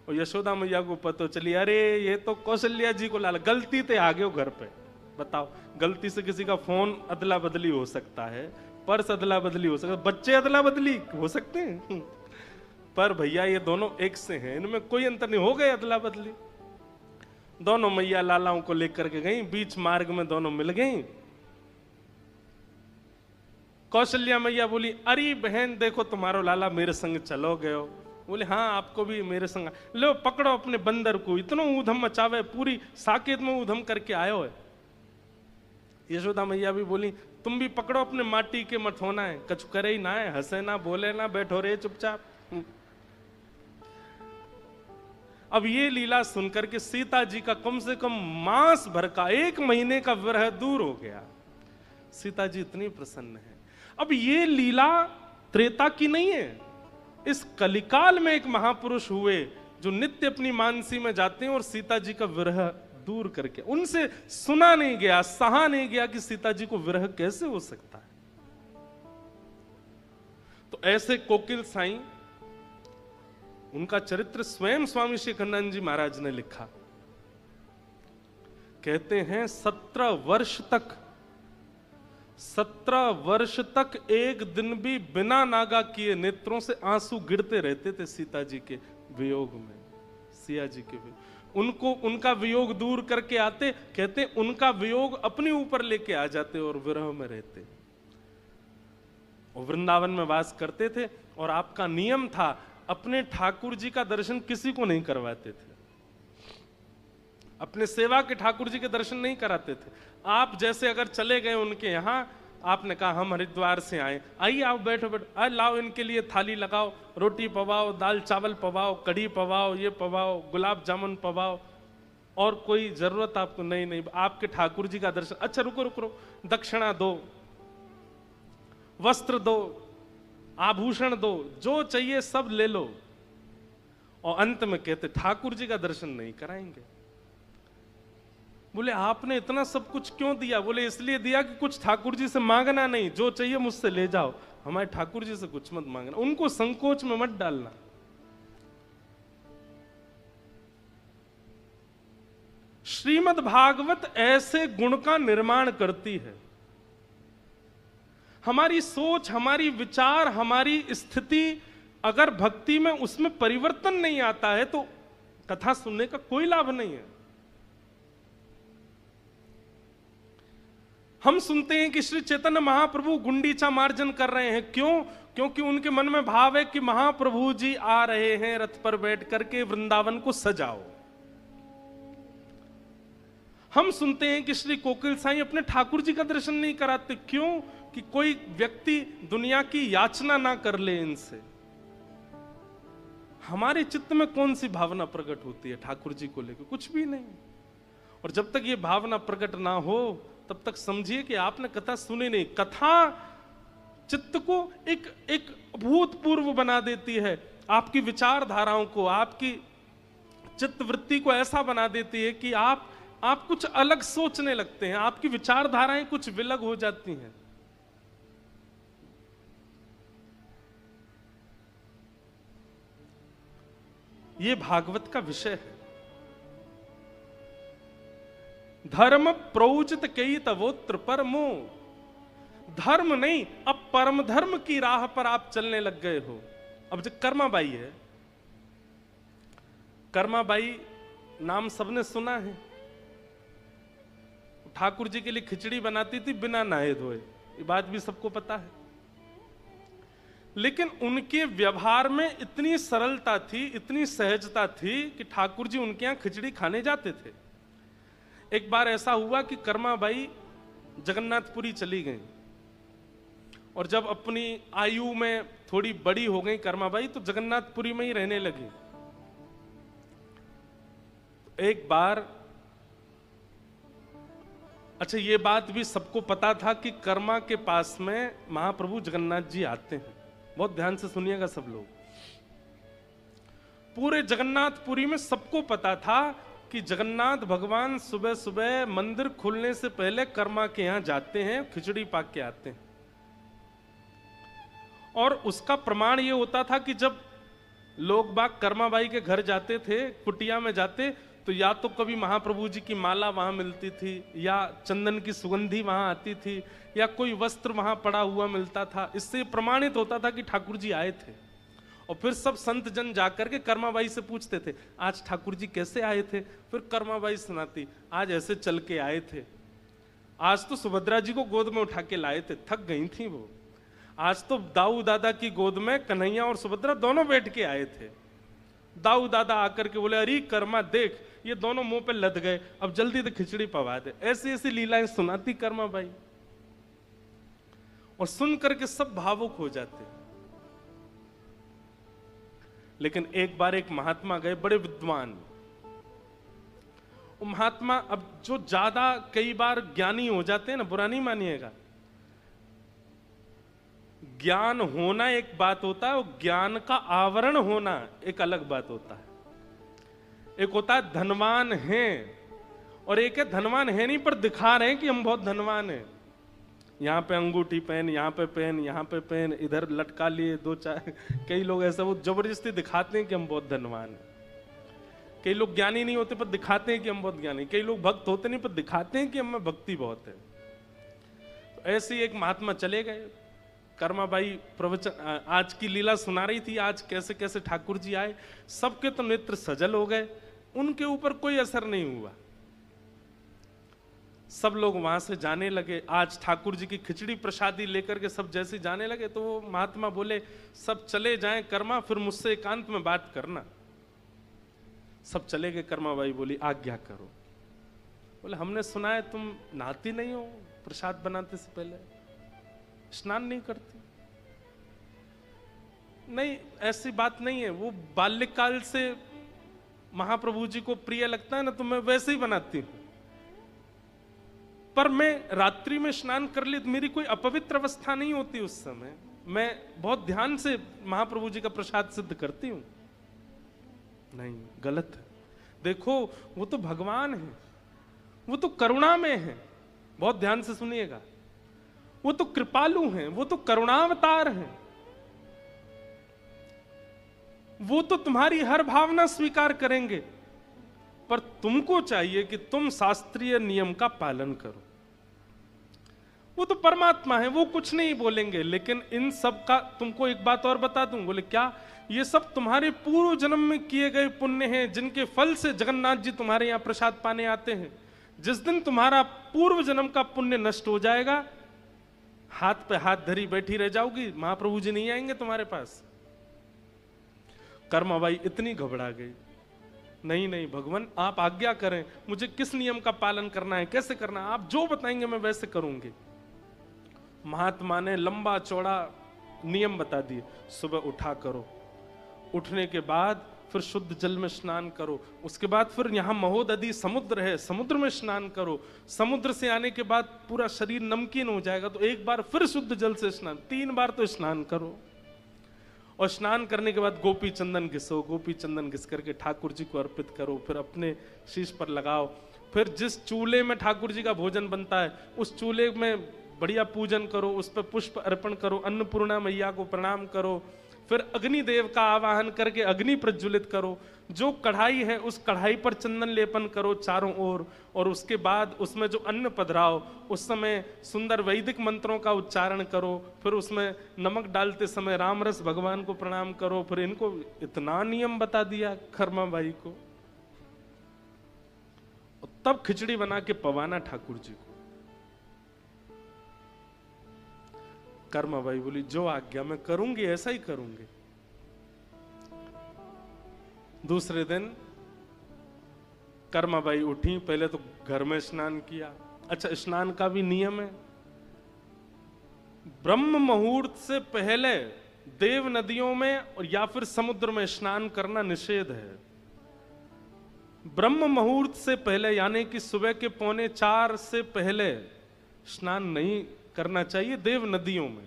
और यशोदा मैया को पता चली, अरे ये तो कौशल्या जी को लाला। गलती से आ गए घर पे, बताओ, गलती से किसी का फोन अदला बदली हो सकता है, पर्स अदला बदली हो सकता है, बच्चे अदला बदली हो सकते हैं, पर भैया ये दोनों एक से हैं, इनमें कोई अंतर नहीं। हो गए अदला बदली। दोनों मैया लालाओं को लेकर के गई, बीच मार्ग में दोनों मिल गई। कौशल्या मैया बोली, अरे बहन देखो तुम्हारो लाला मेरे संग चलो गयो। बोले हाँ आपको भी मेरे संग, लो पकड़ो अपने बंदर को, इतना ऊधम मचावे, पूरी साकेत में ऊधम करके आयो है। यशोदा मैया भी बोली, तुम भी पकड़ो अपने माटी के मठोना है, कछु करे ही ना है, हंसे ना बोले ना, बैठो रे चुपचाप। अब ये लीला सुनकर के सीता जी का कम से कम मास भर का 1 महीने का विरह दूर हो गया। सीता जी इतनी प्रसन्न है। अब ये लीला त्रेता की नहीं है, इस कलिकाल में एक महापुरुष हुए जो नित्य अपनी मानसी में जाते हैं और सीता जी का विरह दूर करके, उनसे सुना नहीं गया, सहा नहीं गया कि सीता जी को विरह कैसे हो सकता है। तो ऐसे कोकिल साईं, उनका चरित्र स्वयं स्वामी शेखरानंद जी महाराज ने लिखा। कहते हैं 17 वर्ष तक एक दिन भी बिना नागा किए नेत्रों से आंसू गिरते रहते थे सीता जी के वियोग में। सिया जी के वियोग, उनको उनका वियोग दूर करके आते, कहते उनका वियोग अपने ऊपर लेके आ जाते और विरह में रहते। और वृंदावन में वास करते थे और आपका नियम था अपने ठाकुर जी का दर्शन किसी को नहीं करवाते थे, अपने सेवा के ठाकुर जी के दर्शन नहीं कराते थे। आप जैसे अगर चले गए उनके यहां, आपने कहा हम हरिद्वार से आए, आइए आओ बैठो बैठो, आए लाओ इनके लिए थाली लगाओ, रोटी पवाओ, दाल चावल पवाओ, कढ़ी पवाओ, ये पवाओ, गुलाब जामुन पवाओ, और कोई जरूरत आपको नहीं, आपके ठाकुर जी का दर्शन। अच्छा रुको रुको रुको, दक्षिणा दो, वस्त्र दो, आभूषण दो, जो चाहिए सब ले लो, और अंत में कहते ठाकुर जी का दर्शन नहीं कराएंगे। बोले आपने इतना सब कुछ क्यों दिया? बोले इसलिए दिया कि कुछ ठाकुर जी से मांगना नहीं, जो चाहिए मुझसे ले जाओ, हमारे ठाकुर जी से कुछ मत मांगना, उनको संकोच में मत डालना। श्रीमद् भागवत ऐसे गुण का निर्माण करती है। हमारी सोच, हमारी विचार, हमारी स्थिति अगर भक्ति में उसमें परिवर्तन नहीं आता है तो कथा सुनने का कोई लाभ नहीं है। हम सुनते हैं कि श्री चैतन्य महाप्रभु गुंडीचा मार्जन कर रहे हैं, क्यों? क्योंकि उनके मन में भाव है कि महाप्रभु जी आ रहे हैं, रथ पर बैठ करके वृंदावन को सजाओ। हम सुनते हैं कि श्री कोकिल साईं अपने ठाकुर जी का दर्शन नहीं कराते, क्यों? कि कोई व्यक्ति दुनिया की याचना ना कर ले इनसे। हमारे चित्त में कौन सी भावना प्रकट होती है ठाकुर जी को लेकर? कुछ भी नहीं। और जब तक ये भावना प्रकट ना हो तब तक समझिए कि आपने कथा सुनी नहीं। कथा चित्त को एक भूतपूर्व बना देती है, आपकी विचारधाराओं को, आपकी चित्तवृत्ति को ऐसा बना देती है कि आप कुछ अलग सोचने लगते हैं, आपकी विचारधाराएं कुछ विलग हो जाती हैं। ये भागवत का विषय है। धर्म प्रोचित कई तवोत्र परमो, धर्म नहीं, अब परम धर्म की राह पर आप चलने लग गए हो। अब जो कर्माबाई है, कर्माबाई नाम सबने सुना है, ठाकुर जी के लिए खिचड़ी बनाती थी बिना नहाए धोए, ये बात भी सबको पता है। लेकिन उनके व्यवहार में इतनी सरलता थी, इतनी सहजता थी कि ठाकुर जी उनके यहां खिचड़ी खाने जाते थे। एक बार ऐसा हुआ कि कर्माबाई जगन्नाथपुरी चली गई, और जब अपनी आयु में थोड़ी बड़ी हो गई कर्माबाई तो जगन्नाथपुरी में ही रहने लगी। एक बार, अच्छा ये बात भी सबको पता था कि कर्मा के पास में महाप्रभु जगन्नाथ जी आते हैं, बहुत ध्यान से सुनिएगा सब लोग। पूरे जगन्नाथपुरी में सबको पता था कि जगन्नाथ भगवान सुबह सुबह मंदिर खुलने से पहले कर्मा के यहां जाते हैं, खिचड़ी पाक के आते हैं। और उसका प्रमाण यह होता था कि जब लोग बाग कर्माबाई के घर जाते थे, कुटिया में जाते, तो या तो कभी महाप्रभु जी की माला वहां मिलती थी, या चंदन की सुगंधी वहां आती थी, या कोई वस्त्र वहां पड़ा हुआ मिलता था। इससे प्रमाणित होता था कि ठाकुर जी आए थे। और फिर सब संत जन जाकर के कर्माबाई से पूछते थे, आज ठाकुर जी कैसे आए थे? फिर कर्माबाई सुनाती, आज ऐसे चल के आए थे, आज तो सुभद्रा जी को गोद में उठा के लाए थे, थक गई थी वो, आज तो दाऊ दादा की गोद में कन्हैया और सुभद्रा दोनों बैठ के आए थे। दाऊ दादा आकर के बोले, अरे कर्मा देख, ये दोनों मुंह पे लद गए, अब जल्दी से खिचड़ी पवा दे। ऐसी ऐसी लीलाएं सुनाती कर्माबाई, और सुन करके सब भावुक हो जाते। लेकिन एक बार एक महात्मा गए, बड़े विद्वान। वो महात्मा, अब जो ज्यादा कई बार ज्ञानी हो जाते हैं ना, बुरा नहीं मानिएगा, ज्ञान होना एक बात होता है और ज्ञान का आवरण होना एक अलग बात होता है। एक होता है धनवान हैं, और एक है धनवान है नहीं पर दिखा रहे हैं कि हम बहुत धनवान हैं। यहाँ पे अंगूठी पहन, यहाँ पे पहन, यहाँ पे पहन, इधर लटका लिए दो चार, कई लोग ऐसा वो जबरदस्ती दिखाते हैं कि हम बहुत धनवान हैं। कई लोग ज्ञानी नहीं होते पर दिखाते हैं कि हम बहुत ज्ञानी। कई लोग भक्त होते नहीं पर दिखाते हैं कि हमें भक्ति बहुत है। तो ऐसे ही एक महात्मा चले गए। कर्माबाई प्रवचन आज की लीला सुना रही थी, आज कैसे कैसे ठाकुर जी आए, सबके तो नेत्र सजल हो गए, उनके ऊपर कोई असर नहीं हुआ। सब लोग वहां से जाने लगे। आज ठाकुर जी की खिचड़ी प्रसादी लेकर के सब जैसे जाने लगे, तो वो महात्मा बोले सब चले जाएं कर्मा, फिर मुझसे एकांत में बात करना। सब चले गए। कर्माबाई बोली आज्ञा करो। बोले हमने सुना है तुम नहाती नहीं हो, प्रसाद बनाते से पहले स्नान नहीं करती। नहीं, ऐसी बात नहीं है, वो बाल्यकाल से महाप्रभु जी को प्रिय लगता है ना, तो मैं वैसे ही बनाती हूं। पर मैं रात्रि में स्नान कर ली तो मेरी कोई अपवित्र अवस्था नहीं होती उस समय। मैं बहुत ध्यान से महाप्रभु जी का प्रसाद सिद्ध करती हूं। नहीं, गलत है। देखो वो तो भगवान है, वो तो करुणा में है। बहुत ध्यान से सुनिएगा, वो तो कृपालु हैं, वो तो करुणावतार हैं। वो तो तुम्हारी हर भावना स्वीकार करेंगे, पर तुमको चाहिए कि तुम शास्त्रीय नियम का पालन करो। वो तो परमात्मा है, वो कुछ नहीं बोलेंगे। लेकिन इन सब का तुमको एक बात और बता दूं। बोले क्या? ये सब तुम्हारे पूर्व जन्म में किए गए पुण्य हैं, जिनके फल से जगन्नाथ जी तुम्हारे यहां प्रसाद पाने आते हैं। जिस दिन तुम्हारा पूर्व जन्म का पुण्य नष्ट हो जाएगा, हाथ पे हाथ धरी बैठी रह जाओगी, महाप्रभु जी नहीं आएंगे तुम्हारे पास। कर्माबाई इतनी घबरा गई। नहीं नहीं भगवान, आप आज्ञा करें, मुझे किस नियम का पालन करना है, कैसे करना है, आप जो बताएंगे मैं वैसे करूंगी। महात्मा ने लंबा चौड़ा नियम बता दिए। सुबह उठा करो, उठने के बाद फिर शुद्ध जल में स्नान करो, उसके बाद फिर यहाँ महोदधि समुद्र है, समुद्र में स्नान करो। समुद्र से आने के बाद पूरा शरीर नमकीन हो जाएगा, तो एक बार फिर शुद्ध जल से स्नान, 3 बार तो स्नान करो। और स्नान करने के बाद गोपी चंदन घिसो, गोपी चंदन घिस करके ठाकुर जी को अर्पित करो, फिर अपने शीश पर लगाओ। फिर जिस चूल्हे में ठाकुर जी का भोजन बनता है उस चूल्हे में बढ़िया पूजन करो, उस पर पुष्प अर्पण करो, अन्नपूर्णा मैया को प्रणाम करो। फिर अग्निदेव का आवाहन करके अग्नि प्रज्वलित करो। जो कढ़ाई है उस कढ़ाई पर चंदन लेपन करो चारों ओर, और उसके बाद उसमें जो अन्न पधराओ उस समय सुंदर वैदिक मंत्रों का उच्चारण करो। फिर उसमें नमक डालते समय रामरस भगवान को प्रणाम करो। फिर इनको इतना नियम बता दिया कर्माबाई को, तब खिचड़ी बना के पवाना ठाकुर जी को। कर्माबाई बोली जो आज्ञा मैं करूंगी, ऐसा ही करूंगी। दूसरे दिन कर्माबाई उठी, पहले तो घर में स्नान किया। अच्छा, स्नान का भी नियम है। ब्रह्म मुहूर्त से पहले देव नदियों में और या फिर समुद्र में स्नान करना निषेध है। ब्रह्म मुहूर्त से पहले यानी कि सुबह के 3:45 से पहले स्नान नहीं करना चाहिए देव नदियों में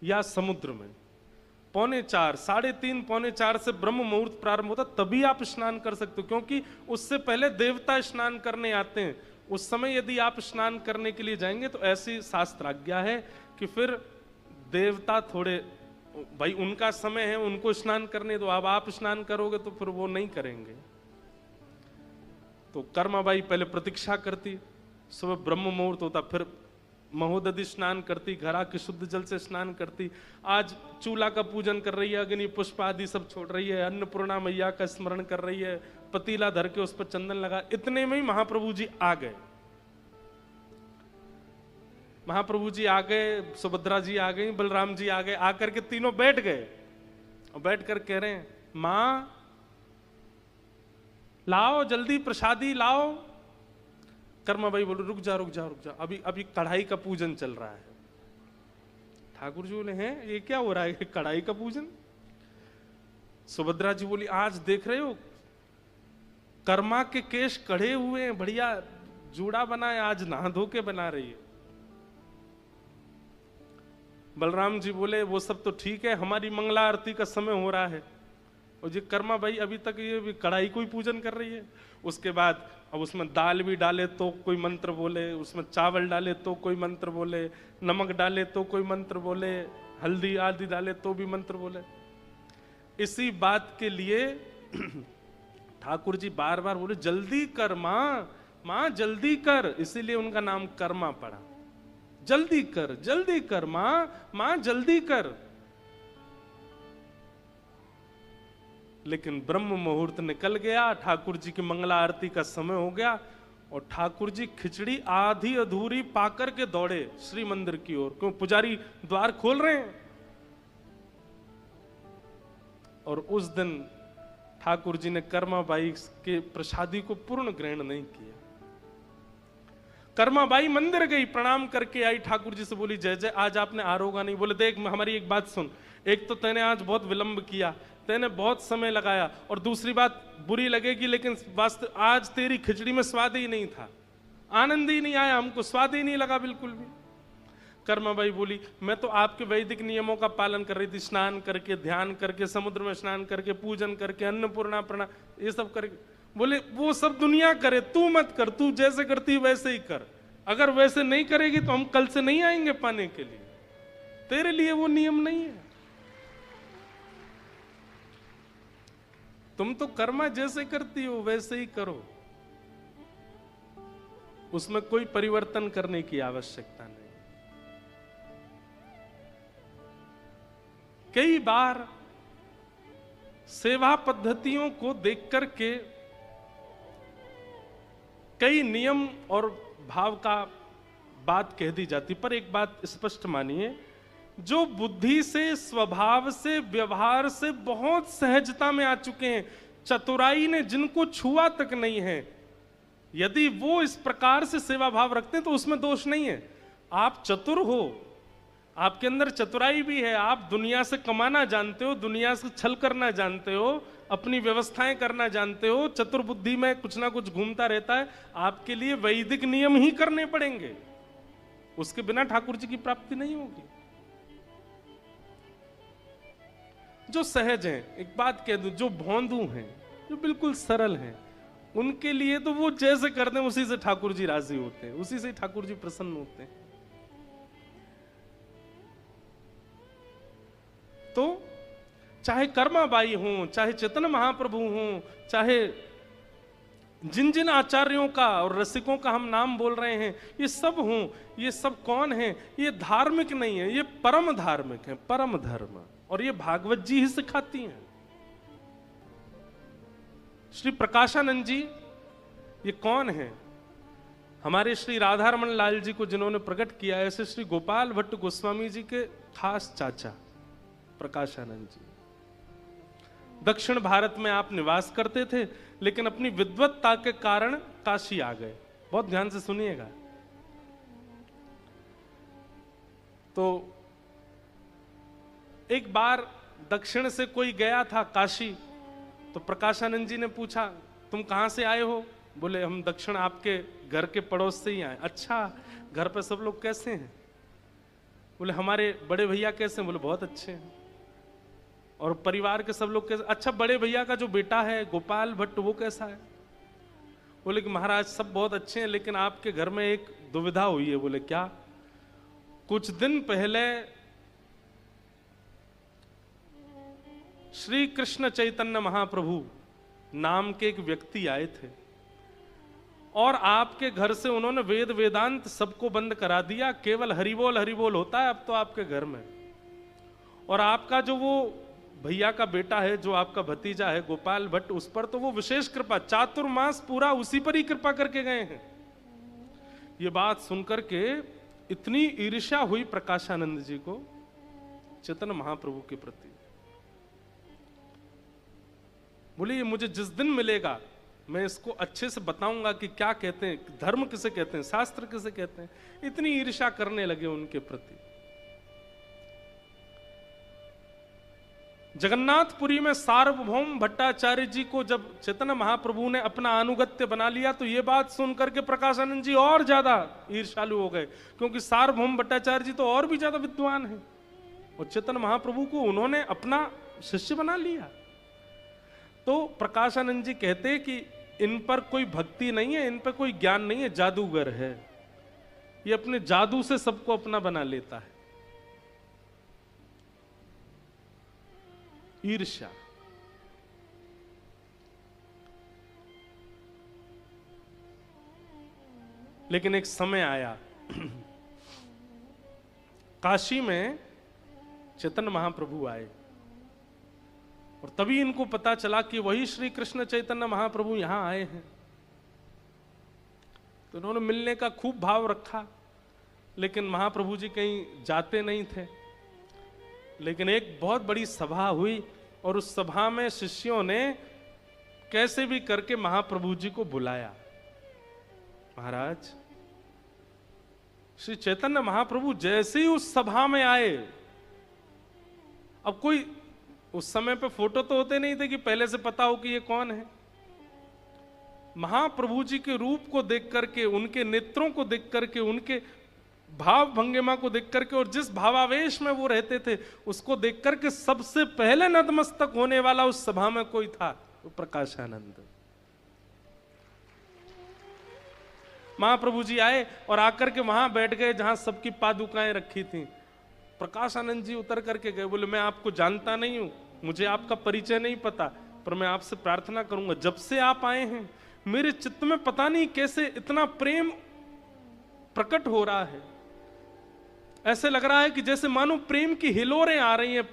या समुद्र में। 3:45, 3:30, 3:45 से ब्रह्म मुहूर्त प्रारंभ होता, तभी आप स्नान कर सकते हो, क्योंकि उससे पहले देवता स्नान करने आते हैं। उस समय यदि आप स्नान करने के लिए जाएंगे तो ऐसी शास्त्र आज्ञा है कि फिर देवता थोड़े, भाई उनका समय है, उनको स्नान करने दो। अब आप स्नान करोगे तो फिर वो नहीं करेंगे। तो कर्माबाई पहले प्रतीक्षा करती, सुबह ब्रह्म मुहूर्त होता, फिर महोदधि स्नान करती, घर आके शुद्ध जल से स्नान करती। आज चूल्हा का पूजन कर रही है, अग्नि पुष्प आदि सब छोड़ रही है, अन्नपूर्णा मैया का स्मरण कर रही है, पतीला धर के उस पर चंदन लगा। इतने में ही महाप्रभु जी आ गए। महाप्रभु जी आ गए, सुभद्रा जी आ गई, बलराम जी आ गए। आकर के तीनों बैठ गए और बैठ कर कह रहे हैं, मां लाओ जल्दी प्रसादी लाओ। कर्माबाई बोले रुक जा रुक जा रुक जा, अभी कढ़ाई का पूजन चल रहा है। ठाकुर जी बोले हैं ये क्या हो रहा है, कढ़ाई का पूजन? सुभद्रा जी बोली, आज देख रहे हो कर्मा के केश कढ़े हुए हैं, बढ़िया जूड़ा बनाए, आज नहा धो के बना रही है। बलराम जी बोले, वो सब तो ठीक है, हमारी मंगला आरती का समय हो रहा है, और ये कर्मा भाई अभी तक ये भी कढ़ाई को ही पूजन कर रही है। उसके बाद अब उसमें दाल भी डाले तो कोई मंत्र बोले, उसमें चावल डाले तो कोई मंत्र बोले, नमक डाले तो कोई मंत्र बोले, हल्दी आदि डाले तो भी मंत्र बोले। इसी बात के लिए ठाकुर जी बार बार बोले, जल्दी कर माँ, माँ जल्दी कर, इसीलिए उनका नाम कर्मा पड़ा। जल्दी कर माँ, माँ जल्दी कर। लेकिन ब्रह्म मुहूर्त निकल गया, ठाकुर जी की मंगला आरती का समय हो गया, और ठाकुर जी खिचड़ी आधी अधूरी पाकर के दौड़े श्री मंदिर की ओर, क्यों पुजारी द्वार खोल रहे हैं। और उस दिन ठाकुर जी ने कर्माबाई के प्रसादी को पूर्ण ग्रहण नहीं किया। कर्माबाई मंदिर गई, प्रणाम करके आई, ठाकुर जी से बोली, जय जय, आज आपने आरोगा नहीं। बोले, देख हमारी एक बात सुन, एक तो तैने आज बहुत विलंब किया, तैने बहुत समय लगाया, और दूसरी बात बुरी लगेगी, लेकिन वास्तव आज तेरी खिचड़ी में स्वाद ही नहीं था, आनंद ही नहीं आया, हमको स्वाद ही नहीं लगा बिल्कुल भी। कर्माबाई बोली, मैं तो आपके वैदिक नियमों का पालन कर रही थी, स्नान करके, ध्यान करके, समुद्र में स्नान करके, पूजन करके, अन्नपूर्णा प्रणाम ये सब करके। बोले, वो सब दुनिया करे, तू मत कर, तू जैसे करती वैसे ही कर, अगर वैसे नहीं करेगी तो हम कल से नहीं आएंगे पाने के लिए, तेरे लिए वो नियम नहीं है। तुम तो कर्मा जैसे करती हो वैसे ही करो, उसमें कोई परिवर्तन करने की आवश्यकता नहीं। कई बार सेवा पद्धतियों को देख करके कई नियम और भाव का बात कह दी जाती, पर एक बात स्पष्ट मानिए, जो बुद्धि से, स्वभाव से, व्यवहार से बहुत सहजता में आ चुके हैं, चतुराई ने जिनको छुआ तक नहीं है, यदि वो इस प्रकार से सेवा भाव रखते हैं तो उसमें दोष नहीं है। आप चतुर हो, आपके अंदर चतुराई भी है, आप दुनिया से कमाना जानते हो, दुनिया से छल करना जानते हो, अपनी व्यवस्थाएं करना जानते हो, चतुर बुद्धि में कुछ ना कुछ घूमता रहता है, आपके लिए वैदिक नियम ही करने पड़ेंगे, उसके बिना ठाकुर जी की प्राप्ति नहीं होगी। जो सहज हैं, एक बात कह दूं, जो भोंदू हैं, जो बिल्कुल सरल हैं, उनके लिए तो वो जैसे कर दें उसी से ठाकुर जी राजी होते हैं, उसी से ठाकुर जी प्रसन्न होते हैं। तो चाहे कर्माबाई हों, चाहे चेतन महाप्रभु हों, चाहे जिन जिन आचार्यों का और रसिकों का हम नाम बोल रहे हैं, ये सब हों, ये सब कौन हैं? ये धार्मिक नहीं है, ये परम धार्मिक है, परम धर्म, और ये भागवत जी ही सिखाती हैं। श्री प्रकाशानंद जी ये कौन है? हमारे श्री राधारमण लाल जी को जिन्होंने प्रकट किया, ऐसे श्री गोपाल भट्ट गोस्वामी जी के खास चाचा प्रकाशानंद जी। दक्षिण भारत में आप निवास करते थे, लेकिन अपनी विद्वत्ता के कारण काशी आ गए। बहुत ध्यान से सुनिएगा। तो एक बार दक्षिण से कोई गया था काशी, तो प्रकाशानंद जी ने पूछा, तुम कहां से आए हो? बोले, हम दक्षिण आपके घर के पड़ोस से ही आए। अच्छा, घर पे सब लोग कैसे हैं? बोले, हमारे बड़े भैया कैसे हैं? बोले, बहुत अच्छे हैं। और परिवार के सब लोग कैसे? अच्छा, बड़े भैया का जो बेटा है गोपाल भट्ट, वो कैसा है? बोले कि महाराज सब बहुत अच्छे हैं, लेकिन आपके घर में एक दुविधा हुई है। बोले, क्या? कुछ दिन पहले श्री कृष्ण चैतन्य महाप्रभु नाम के एक व्यक्ति आए थे, और आपके घर से उन्होंने वेद वेदांत सबको बंद करा दिया, केवल हरिबोल हरिबोल होता है अब तो आपके घर में। और आपका जो वो भैया का बेटा है, जो आपका भतीजा है गोपाल भट्ट, उस पर तो वो विशेष कृपा, चातुर्मास पूरा उसी पर ही कृपा करके गए हैं। ये बात सुनकर के इतनी ईर्ष्या हुई प्रकाशानंद जी को चैतन्य महाप्रभु के प्रति। बोले, ये मुझे जिस दिन मिलेगा मैं इसको अच्छे से बताऊंगा कि क्या कहते हैं, धर्म किसे कहते हैं, शास्त्र किसे कहते हैं। इतनी ईर्ष्या करने लगे उनके प्रति। जगन्नाथपुरी में सार्वभौम भट्टाचार्य जी को जब चैतन्य महाप्रभु ने अपना अनुगत्य बना लिया तो ये बात सुनकर के प्रकाशानंद जी और ज्यादा ईर्ष्यालु हो गए, क्योंकि सार्वभौम भट्टाचार्य जी तो और भी ज्यादा विद्वान हैं और चैतन्य महाप्रभु को उन्होंने अपना शिष्य बना लिया। तो प्रकाशानंद जी कहते कि इन पर कोई भक्ति नहीं है, इन पर कोई ज्ञान नहीं है, जादूगर है, ये अपने जादू से सबको अपना बना लेता है। ईर्ष्या। लेकिन एक समय आया काशी में चैतन्य महाप्रभु आए और तभी इनको पता चला कि वही श्री कृष्ण चैतन्य महाप्रभु यहां आए हैं। तो उन्होंने मिलने का खूब भाव रखा, लेकिन महाप्रभु जी कहीं जाते नहीं थे। लेकिन एक बहुत बड़ी सभा हुई और उस सभा में शिष्यों ने कैसे भी करके महाप्रभु जी को बुलाया। महाराज, श्री चैतन्य महाप्रभु जैसे ही उस सभा में आए, अब कोई उस समय पे फोटो तो होते नहीं थे कि पहले से पता हो कि ये कौन है। महाप्रभु जी के रूप को देख करके, उनके नेत्रों को देख करके, उनके भाव भंगिमा को देख करके और जिस भावावेश में वो रहते थे उसको देख करके सबसे पहले नतमस्तक होने वाला उस सभा में कोई था, वो प्रकाशानंद। महाप्रभु जी आए और आकर के वहां बैठ गए जहां सबकी पादुकाएं रखी थी। प्रकाशानंद जी उतर करके गए, बोले मैं आपको जानता नहीं हूं, मुझे आपका परिचय नहीं पता, पर मैं आपसे प्रार्थना करूंगा, जब से आप आए हैं मेरे चित्त में पता नहीं कैसे इतना प्रेम प्रकट हो रहा है। ऐसे लग रहा है कि जैसे मानो प्रेम की हिलोरें आ रही हैं,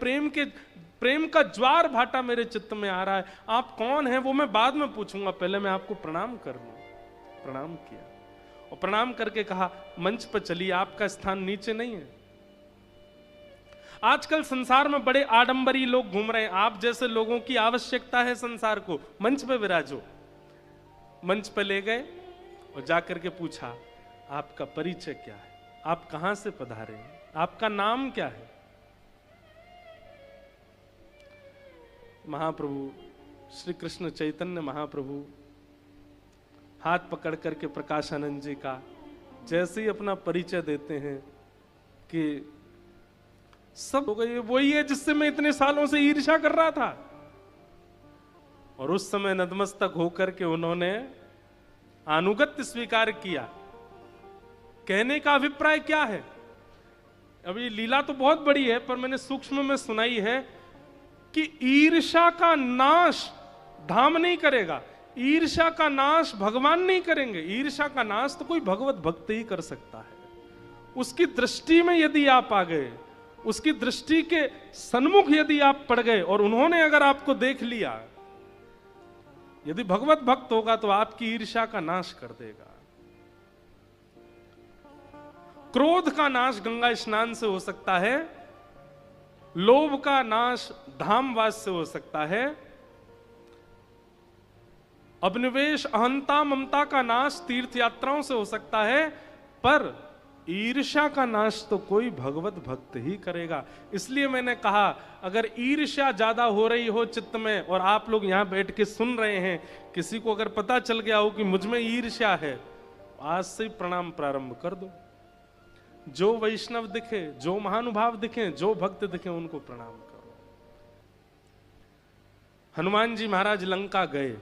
प्रेम का ज्वार भाटा मेरे चित्त में आ रहा है। आप कौन हैं वो मैं बाद में पूछूंगा, पहले मैं आपको प्रणाम कर लूं। प्रणाम किया और प्रणाम करके कहा, मंच पर चलिए, आपका स्थान नीचे नहीं है। आजकल संसार में बड़े आडंबरी लोग घूम रहे हैं, आप जैसे लोगों की आवश्यकता है संसार को, मंच पे विराजो। मंच पे ले गए और जाकर के पूछा, आपका परिचय क्या है, आप कहां से पधारे हैं, आपका नाम क्या है। महाप्रभु श्री कृष्ण चैतन्य महाप्रभु हाथ पकड़ करके प्रकाशानंद जी का जैसे ही अपना परिचय देते हैं कि सब हो गए, वही है जिससे मैं इतने सालों से ईर्ष्या कर रहा था। और उस समय नतमस्तक होकर के उन्होंने अनुगत्य स्वीकार किया। कहने का अभिप्राय क्या है, अभी लीला तो बहुत बड़ी है, पर मैंने सूक्ष्म में सुनाई है कि ईर्ष्या का नाश धाम नहीं करेगा, ईर्ष्या का नाश भगवान नहीं करेंगे। ईर्ष्या का नाश तो कोई भगवत भक्त ही कर सकता है। उसकी दृष्टि में यदि आप आ गए, उसकी दृष्टि के सन्मुख यदि आप पड़ गए और उन्होंने अगर आपको देख लिया, यदि भगवत भक्त होगा तो आपकी ईर्ष्या का नाश कर देगा। क्रोध का नाश गंगा स्नान से हो सकता है, लोभ का नाश धामवास से हो सकता है, अभिनिवेश अहंता ममता का नाश तीर्थ यात्राओं से हो सकता है, पर ईर्ष्या का नाश तो कोई भगवत भक्त ही करेगा। इसलिए मैंने कहा, अगर ईर्ष्या ज्यादा हो रही हो चित्त में और आप लोग यहां बैठ के सुन रहे हैं, किसी को अगर पता चल गया हो कि मुझ में ईर्ष्या है, आज से ही प्रणाम प्रारंभ कर दो। जो वैष्णव दिखे, जो महानुभाव दिखे, जो भक्त दिखे, उनको प्रणाम करो। हनुमान जी महाराज लंका गए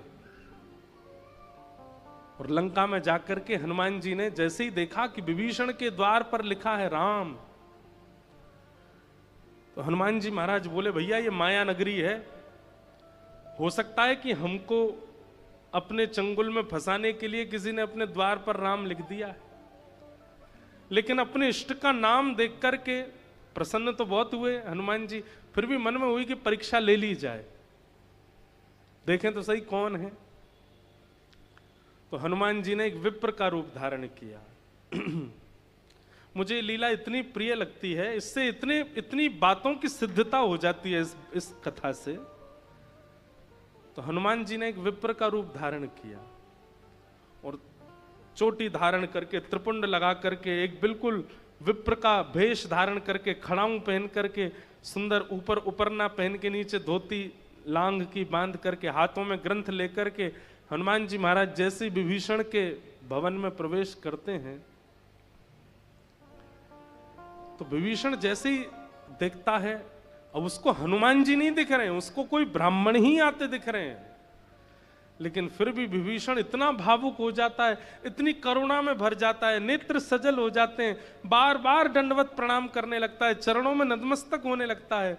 और लंका में जाकर के हनुमान जी ने जैसे ही देखा कि विभीषण के द्वार पर लिखा है राम, तो हनुमान जी महाराज बोले, भैया ये माया नगरी है, हो सकता है कि हमको अपने चंगुल में फंसाने के लिए किसी ने अपने द्वार पर राम लिख दिया है, लेकिन अपने इष्ट का नाम देख करके प्रसन्न तो बहुत हुए हनुमान जी, फिर भी मन में हुई कि परीक्षा ले ली जाए, देखें तो सही कौन है। तो हनुमान जी ने एक विप्र का रूप धारण किया। मुझे लीला इतनी प्रिय लगती है, इससे इतनी बातों की सिद्धता हो जाती है इस कथा से। तो हनुमान जी ने एक विप्र का रूप धारण किया और चोटी धारण करके, त्रिपुंड लगा करके, एक बिल्कुल विप्र का भेष धारण करके, खड़ाऊं पहन करके, सुंदर ऊपर उपरना पहन के नीचे धोती लांग की बांध करके हाथों में ग्रंथ लेकर के हनुमान जी महाराज जैसे विभीषण के भवन में प्रवेश करते हैं तो विभीषण जैसे ही देखता है, अब उसको हनुमान जी नहीं दिख रहे हैं, उसको कोई ब्राह्मण ही आते दिख रहे हैं, लेकिन फिर भी विभीषण इतना भावुक हो जाता है, इतनी करुणा में भर जाता है, नेत्र सजल हो जाते हैं, बार बार दंडवत प्रणाम करने लगता है, चरणों में नतमस्तक होने लगता है,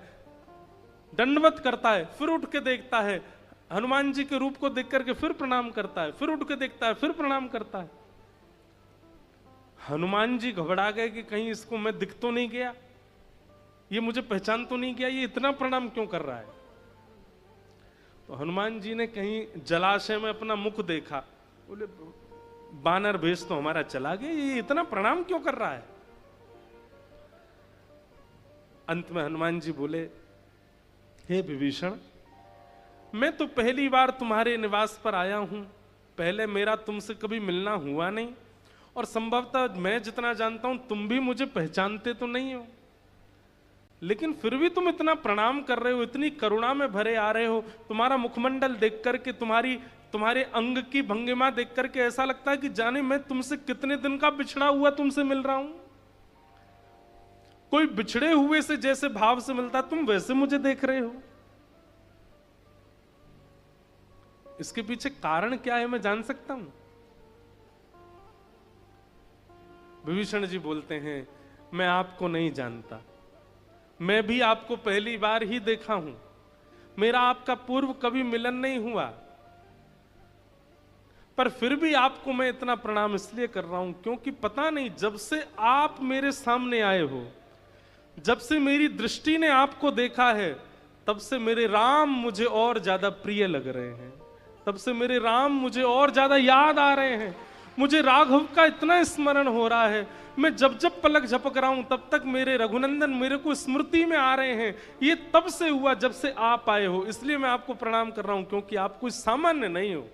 दंडवत करता है, फिर उठ के देखता है, हनुमान जी के रूप को देख करके फिर प्रणाम करता है, फिर उठ के देखता है, फिर प्रणाम करता है। हनुमान जी घबरा गए कि कहीं इसको मैं दिख तो नहीं गया, ये मुझे पहचान तो नहीं गया, ये इतना प्रणाम क्यों कर रहा है। तो हनुमान जी ने कहीं जलाशय में अपना मुख देखा, बोले बानर भेष तो हमारा चला गया, ये इतना प्रणाम क्यों कर रहा है। अंत में हनुमान जी बोले, हे विभीषण, मैं तो पहली बार तुम्हारे निवास पर आया हूं, पहले मेरा तुमसे कभी मिलना हुआ नहीं, और संभवतः मैं जितना जानता हूं तुम भी मुझे पहचानते तो नहीं हो, लेकिन फिर भी तुम इतना प्रणाम कर रहे हो, इतनी करुणा में भरे आ रहे हो, तुम्हारा मुखमंडल देख करके, तुम्हारे अंग की भंगिमा देख करके ऐसा लगता है कि जाने मैं तुमसे कितने दिन का बिछड़ा हुआ तुमसे मिल रहा हूं। कोई बिछड़े हुए से जैसे भाव से मिलता तुम वैसे मुझे देख रहे हो। इसके पीछे कारण क्या है मैं जान सकता हूं। विभीषण जी बोलते हैं, मैं आपको नहीं जानता, मैं भी आपको पहली बार ही देखा हूं, मेरा आपका पूर्व कभी मिलन नहीं हुआ, पर फिर भी आपको मैं इतना प्रणाम इसलिए कर रहा हूं क्योंकि पता नहीं जब से आप मेरे सामने आए हो, जब से मेरी दृष्टि ने आपको देखा है, तब से मेरे राम मुझे और ज्यादा प्रिय लग रहे हैं, तब से मेरे राम मुझे और ज्यादा याद आ रहे हैं, मुझे राघव का इतना स्मरण हो रहा है, मैं जब जब पलक झपक रहा हूं तब तक मेरे रघुनंदन मेरे को स्मृति में आ रहे हैं। ये तब से हुआ जब से आप आए हो, इसलिए मैं आपको प्रणाम कर रहा हूं, क्योंकि आप कोई सामान्य नहीं हो,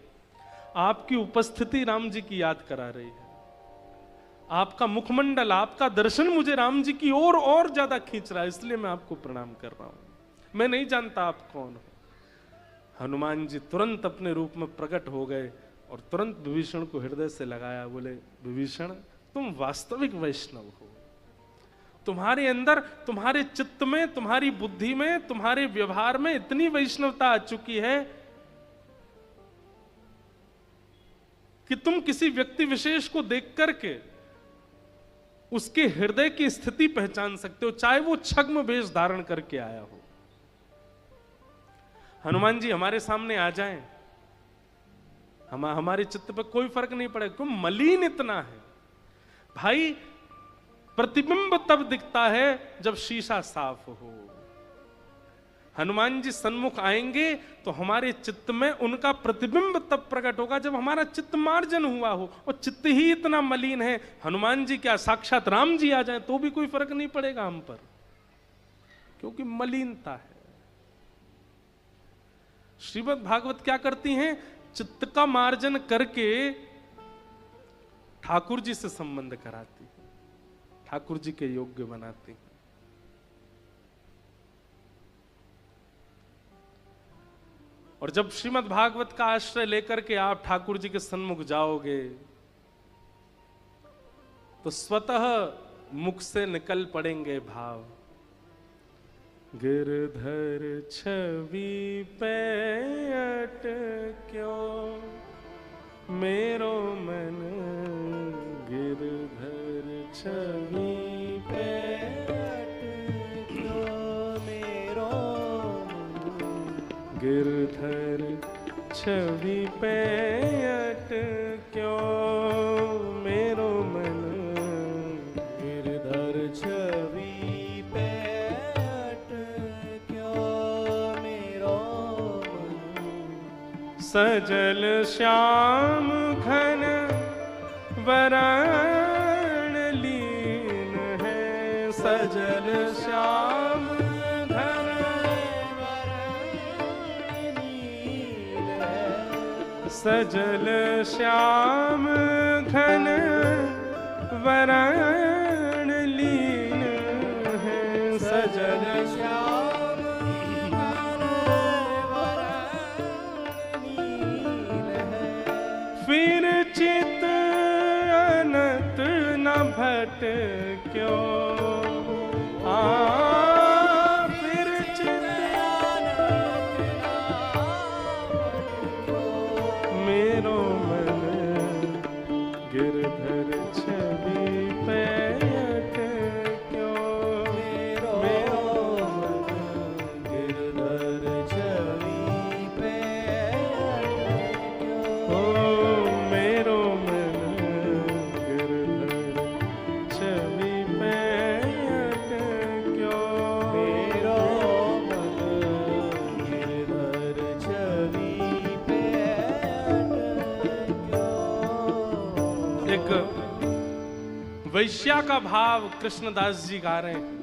आपकी उपस्थिति राम जी की याद करा रही है, आपका मुखमंडल, आपका दर्शन मुझे राम जी की ओर और ज्यादा खींच रहा है, इसलिए मैं आपको प्रणाम कर रहा हूं। मैं नहीं जानता आप कौन हो। हनुमान जी तुरंत अपने रूप में प्रकट हो गए और तुरंत विभीषण को हृदय से लगाया, बोले विभीषण तुम वास्तविक वैष्णव हो, तुम्हारे अंदर, तुम्हारे चित्त में, तुम्हारी बुद्धि में, तुम्हारे व्यवहार में इतनी वैष्णवता आ चुकी है कि तुम किसी व्यक्ति विशेष को देख करके उसके हृदय की स्थिति पहचान सकते हो, चाहे वो छद्म वेश धारण करके आया हो। हनुमान जी हमारे सामने आ जाएं, हमारे चित्त पर कोई फर्क नहीं पड़ेगा, क्यों मलिन इतना है भाई। प्रतिबिंब तब दिखता है जब शीशा साफ हो। हनुमान जी सन्मुख आएंगे तो हमारे चित्त में उनका प्रतिबिंब तब प्रकट होगा जब हमारा चित्त मार्जन हुआ हो, और चित्त ही इतना मलिन है, हनुमान जी क्या साक्षात राम जी आ जाए तो भी कोई फर्क नहीं पड़ेगा हम पर, क्योंकि मलिनता है। श्रीमद् भागवत क्या करती हैं, चित्त का मार्जन करके ठाकुर जी से संबंध कराती है, ठाकुर जी के योग्य बनाती है। और जब श्रीमद् भागवत का आश्रय लेकर के आप ठाकुर जी के सन्मुख जाओगे तो स्वतः मुख से निकल पड़ेंगे भाव, गिरधर छवि पे अटक्यो मेरो मन, गिरधर छवि पे अटक्यो मेरो मन, गिरधर छवि पे अटक्यो मेरो मन, गिरधर छवि पे अटक्यो मेरो मन, सजल श्याम घन वरण लीन है, सजल श्याम घन वरण लीन है, सजल श्याम घन वरण लीन है, सजल श्याम क्यों फिर मेरो मन गिरधर छवि पे क्यों मेरो मन गिरधर छवि पे ओ मेरो मन गिरधर छवि पे क्यों मेरो मन गिरधर छवि पे एक वैश्या का भाव कृष्णदास जी गा रहे हैं।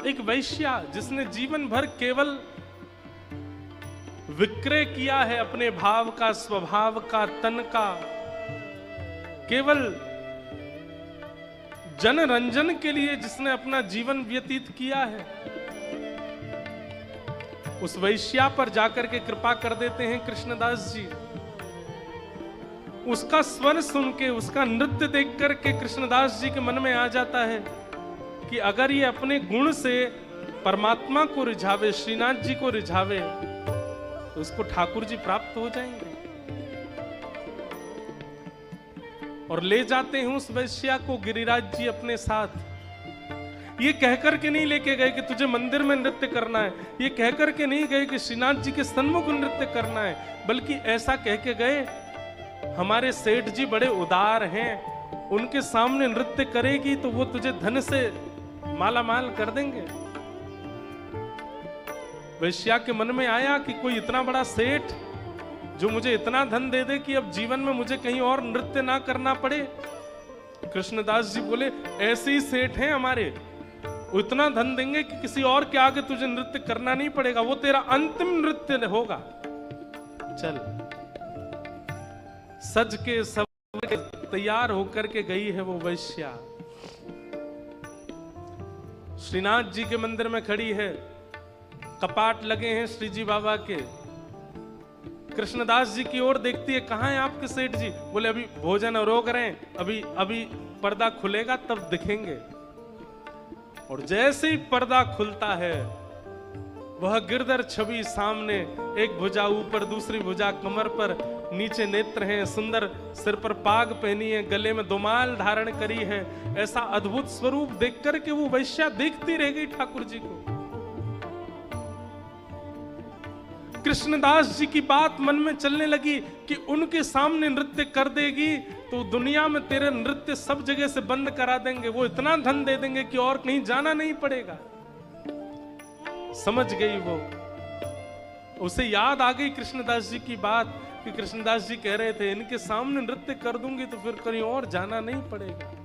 एक वैश्या जिसने जीवन भर केवल विक्रय किया है अपने भाव का, स्वभाव का, तन का, केवल जनरंजन के लिए जिसने अपना जीवन व्यतीत किया है, उस वैश्या पर जाकर के कृपा कर देते हैं कृष्णदास जी। उसका स्वर सुन के, उसका नृत्य देख करके कृष्णदास जी के मन में आ जाता है कि अगर ये अपने गुण से परमात्मा को रिझावे, श्रीनाथ जी को रिझावे, तो उसको ठाकुर जी प्राप्त हो जाएंगे। और ले जाते हैं उस वैश्या को गिरिराज जी अपने साथ। ये कहकर के नहीं लेके गए कि तुझे मंदिर में नृत्य करना है, ये कहकर के नहीं गए कि श्रीनाथ जी के सन्मुख नृत्य करना है, बल्कि ऐसा कह के गए, हमारे सेठ जी बड़े उदार हैं, उनके सामने नृत्य करेगी तो वो तुझे धन से माला माल कर देंगे। वैश्या के मन में आया कि कोई इतना बड़ा सेठ जो मुझे इतना धन दे दे कि अब जीवन में मुझे कहीं और नृत्य ना करना पड़े। कृष्णदास जी बोले, ऐसे ही सेठ हैं हमारे, वो इतना धन देंगे कि किसी और के आगे तुझे नृत्य करना नहीं पड़ेगा, वो तेरा अंतिम नृत्य होगा। चल, सज के सब तैयार होकर के गई है वो वैश्या, श्रीनाथ जी के मंदिर में खड़ी है, कपाट लगे हैं श्री जी बाबा के। कृष्णदास जी की ओर देखती है, कहाँ है आपके सेठ जी? बोले अभी भोजन रोक रहे हैं, अभी पर्दा खुलेगा तब दिखेंगे। और जैसे ही पर्दा खुलता है, वह गिरधर छवि सामने, एक भुजा ऊपर, दूसरी भुजा कमर पर, नीचे नेत्र हैं, सुंदर सिर पर पाग पहनी है, गले में दोमाल धारण करी है। ऐसा अद्भुत स्वरूप देख करके वो वैश्या देखती रह गई ठाकुर जी को। कृष्णदास जी की बात मन में चलने लगी कि उनके सामने नृत्य कर देगी तो दुनिया में तेरे नृत्य सब जगह से बंद करा देंगे, वो इतना धन दे देंगे कि और कहीं जाना नहीं पड़ेगा। समझ गई वो, उसे याद आ गई कृष्णदास जी की बात कि कृष्णदास जी कह रहे थे, इनके सामने नृत्य कर दूंगी तो फिर कहीं और जाना नहीं पड़ेगा।